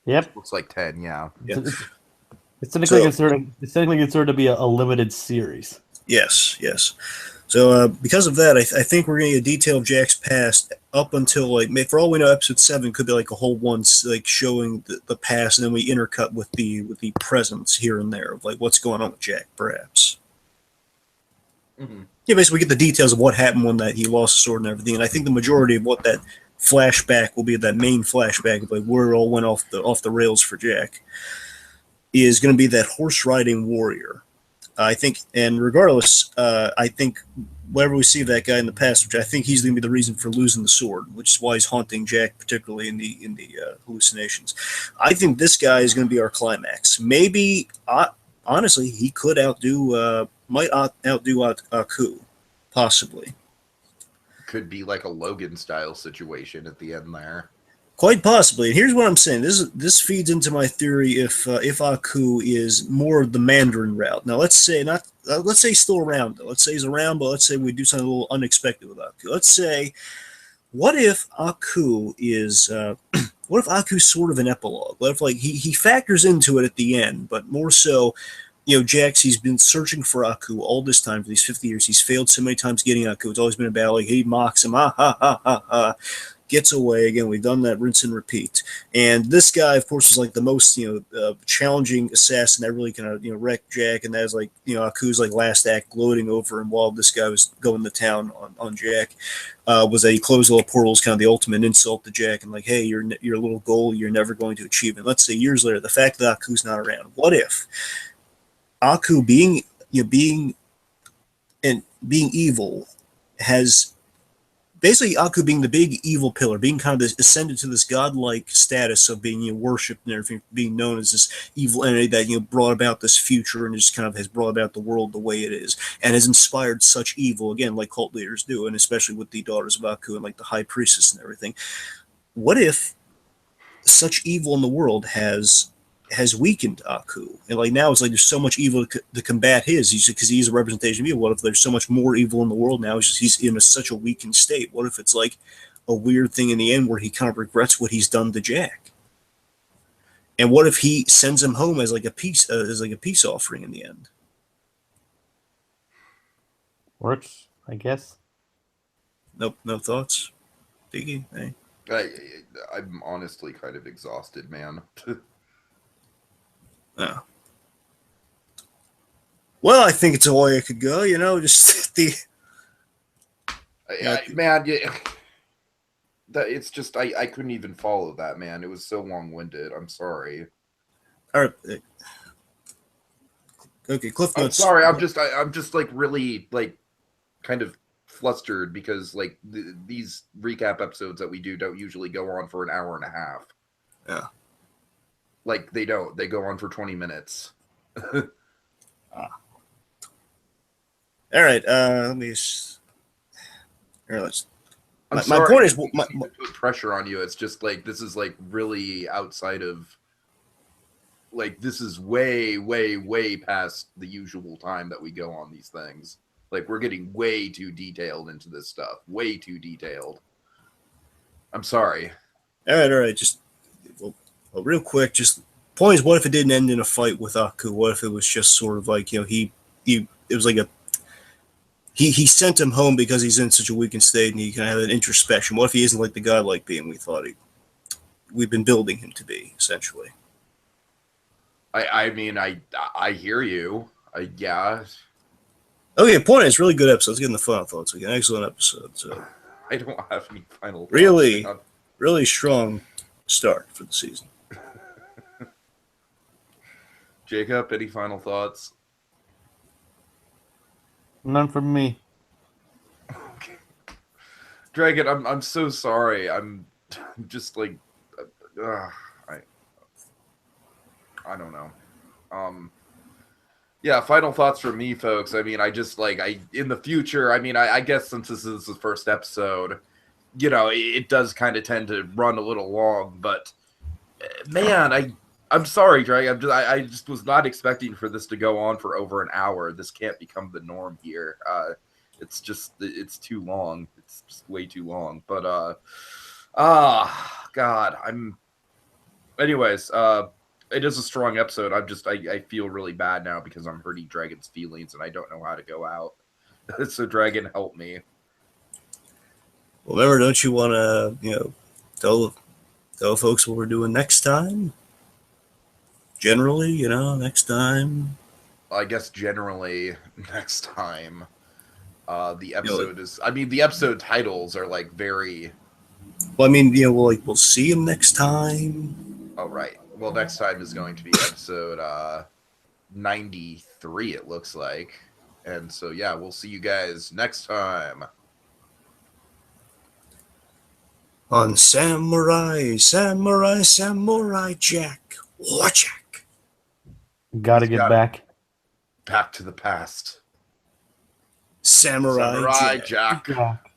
Yep. Looks like 10, yeah. It's technically considered to be a limited series. Yes. So because of that, I think we're going to get detail of Jack's past up until, like, for all we know, episode 7 could be like a whole one, like showing the past, and then we intercut with the presents here and there of like what's going on with Jack, perhaps. Mm-hmm. Yeah, basically we get the details of what happened when that he lost the sword and everything, and I think the majority of what that flashback will be, that main flashback of like where it all went off the rails for Jack, is going to be that horse riding warrior. I think, and regardless, I think whenever we see that guy in the past, which I think he's going to be the reason for losing the sword, which is why he's haunting Jack, particularly in the hallucinations. I think this guy is going to be our climax. Maybe, honestly, he could might outdo Aku, possibly. Could be like a Logan style situation at the end there. Quite possibly. And here's what I'm saying. This feeds into my theory if Aku is more of the Mandarin route. Now let's say he's still around though. Let's say he's around, but let's say we do something a little unexpected with Aku. Let's say, what if Aku is what if Aku's sort of an epilogue? What if like he factors into it at the end, but more so, he's been searching for Aku all this time for these 50 years. He's failed so many times getting Aku. It's always been about like he mocks him, gets away again. We've done that rinse and repeat. And this guy, of course, was like the most challenging assassin that really kind of wrecked Jack. And that was like Aku's like last act, gloating over him while this guy was going to town on Jack. Was that he closed all the portals, kind of the ultimate insult to Jack, and like, hey, your little goal, you're never going to achieve it. Let's say years later, the fact that Aku's not around. What if Aku being evil has basically Aku being the big evil pillar, being kind of ascended to this godlike status of being worshipped and everything, being known as this evil entity that brought about this future and just kind of has brought about the world the way it is, and has inspired such evil again, like cult leaders do, and especially with the daughters of Aku and like the high priestess and everything. What if such evil in the world has weakened Aku, and like now it's like there's so much evil to combat because he's a representation of evil. What if there's so much more evil in the world now? He's in such a weakened state. What if it's like a weird thing in the end where he kind of regrets what he's done to Jack? And what if he sends him home as like a peace offering in the end? Works, I guess. Nope, no thoughts. Tiki, hey. I'm honestly kind of exhausted, man. No. Well, I think it's a way it could go. Just the. Man, it's just I couldn't even follow that, man. It was so long-winded. I'm sorry. All right. Okay, Cliff Notes. I'm sorry. I'm just like really like kind of flustered because like these recap episodes that we do don't usually go on for an hour and a half. Yeah. Like they don't. They go on for 20 minutes. All right. Let me. All right, my point is, to put pressure on you. It's just like this is like really outside of. Like this is way, way, way past the usual time that we go on these things. Like we're getting way too detailed into this stuff. Way too detailed. I'm sorry. All right. Just. Well, real quick, just point is, what if it didn't end in a fight with Aku? What if it was just sort of like it was like he sent him home because he's in such a weakened state and he can have an introspection. What if he isn't like the godlike being we thought we've been building him to be, essentially? I mean, I hear you. Yeah. Okay, point is, really good episode. Let's get in the final thoughts. Again, excellent episode. So I don't have any final thoughts. Really strong start for the season. Jacob, any final thoughts? None from me. Okay. Dragon, I'm so sorry. I'm just like I don't know. Yeah, final thoughts from me, folks. I mean, I just like in the future. I mean, I guess since this is the first episode, it does kind of tend to run a little long. But man, I'm sorry, Drake. I just was not expecting for this to go on for over an hour. This can't become the norm here. It's too long. It's just way too long. But God, anyways, it is a strong episode. I feel really bad now because I'm hurting Dragon's feelings and I don't know how to go out. So Dragon, help me. Well, remember, don't you want to, tell folks what we're doing next time? Generally, next time. I guess generally next time. The episode the episode titles are like very. Well, I mean, we'll see him next time. Oh, right. Well, next time is going to be episode 93, it looks like. And so, yeah, we'll see you guys next time. On Samurai Jack. Jack. Gotta get back. Back to the past. Samurai Jack. Jack.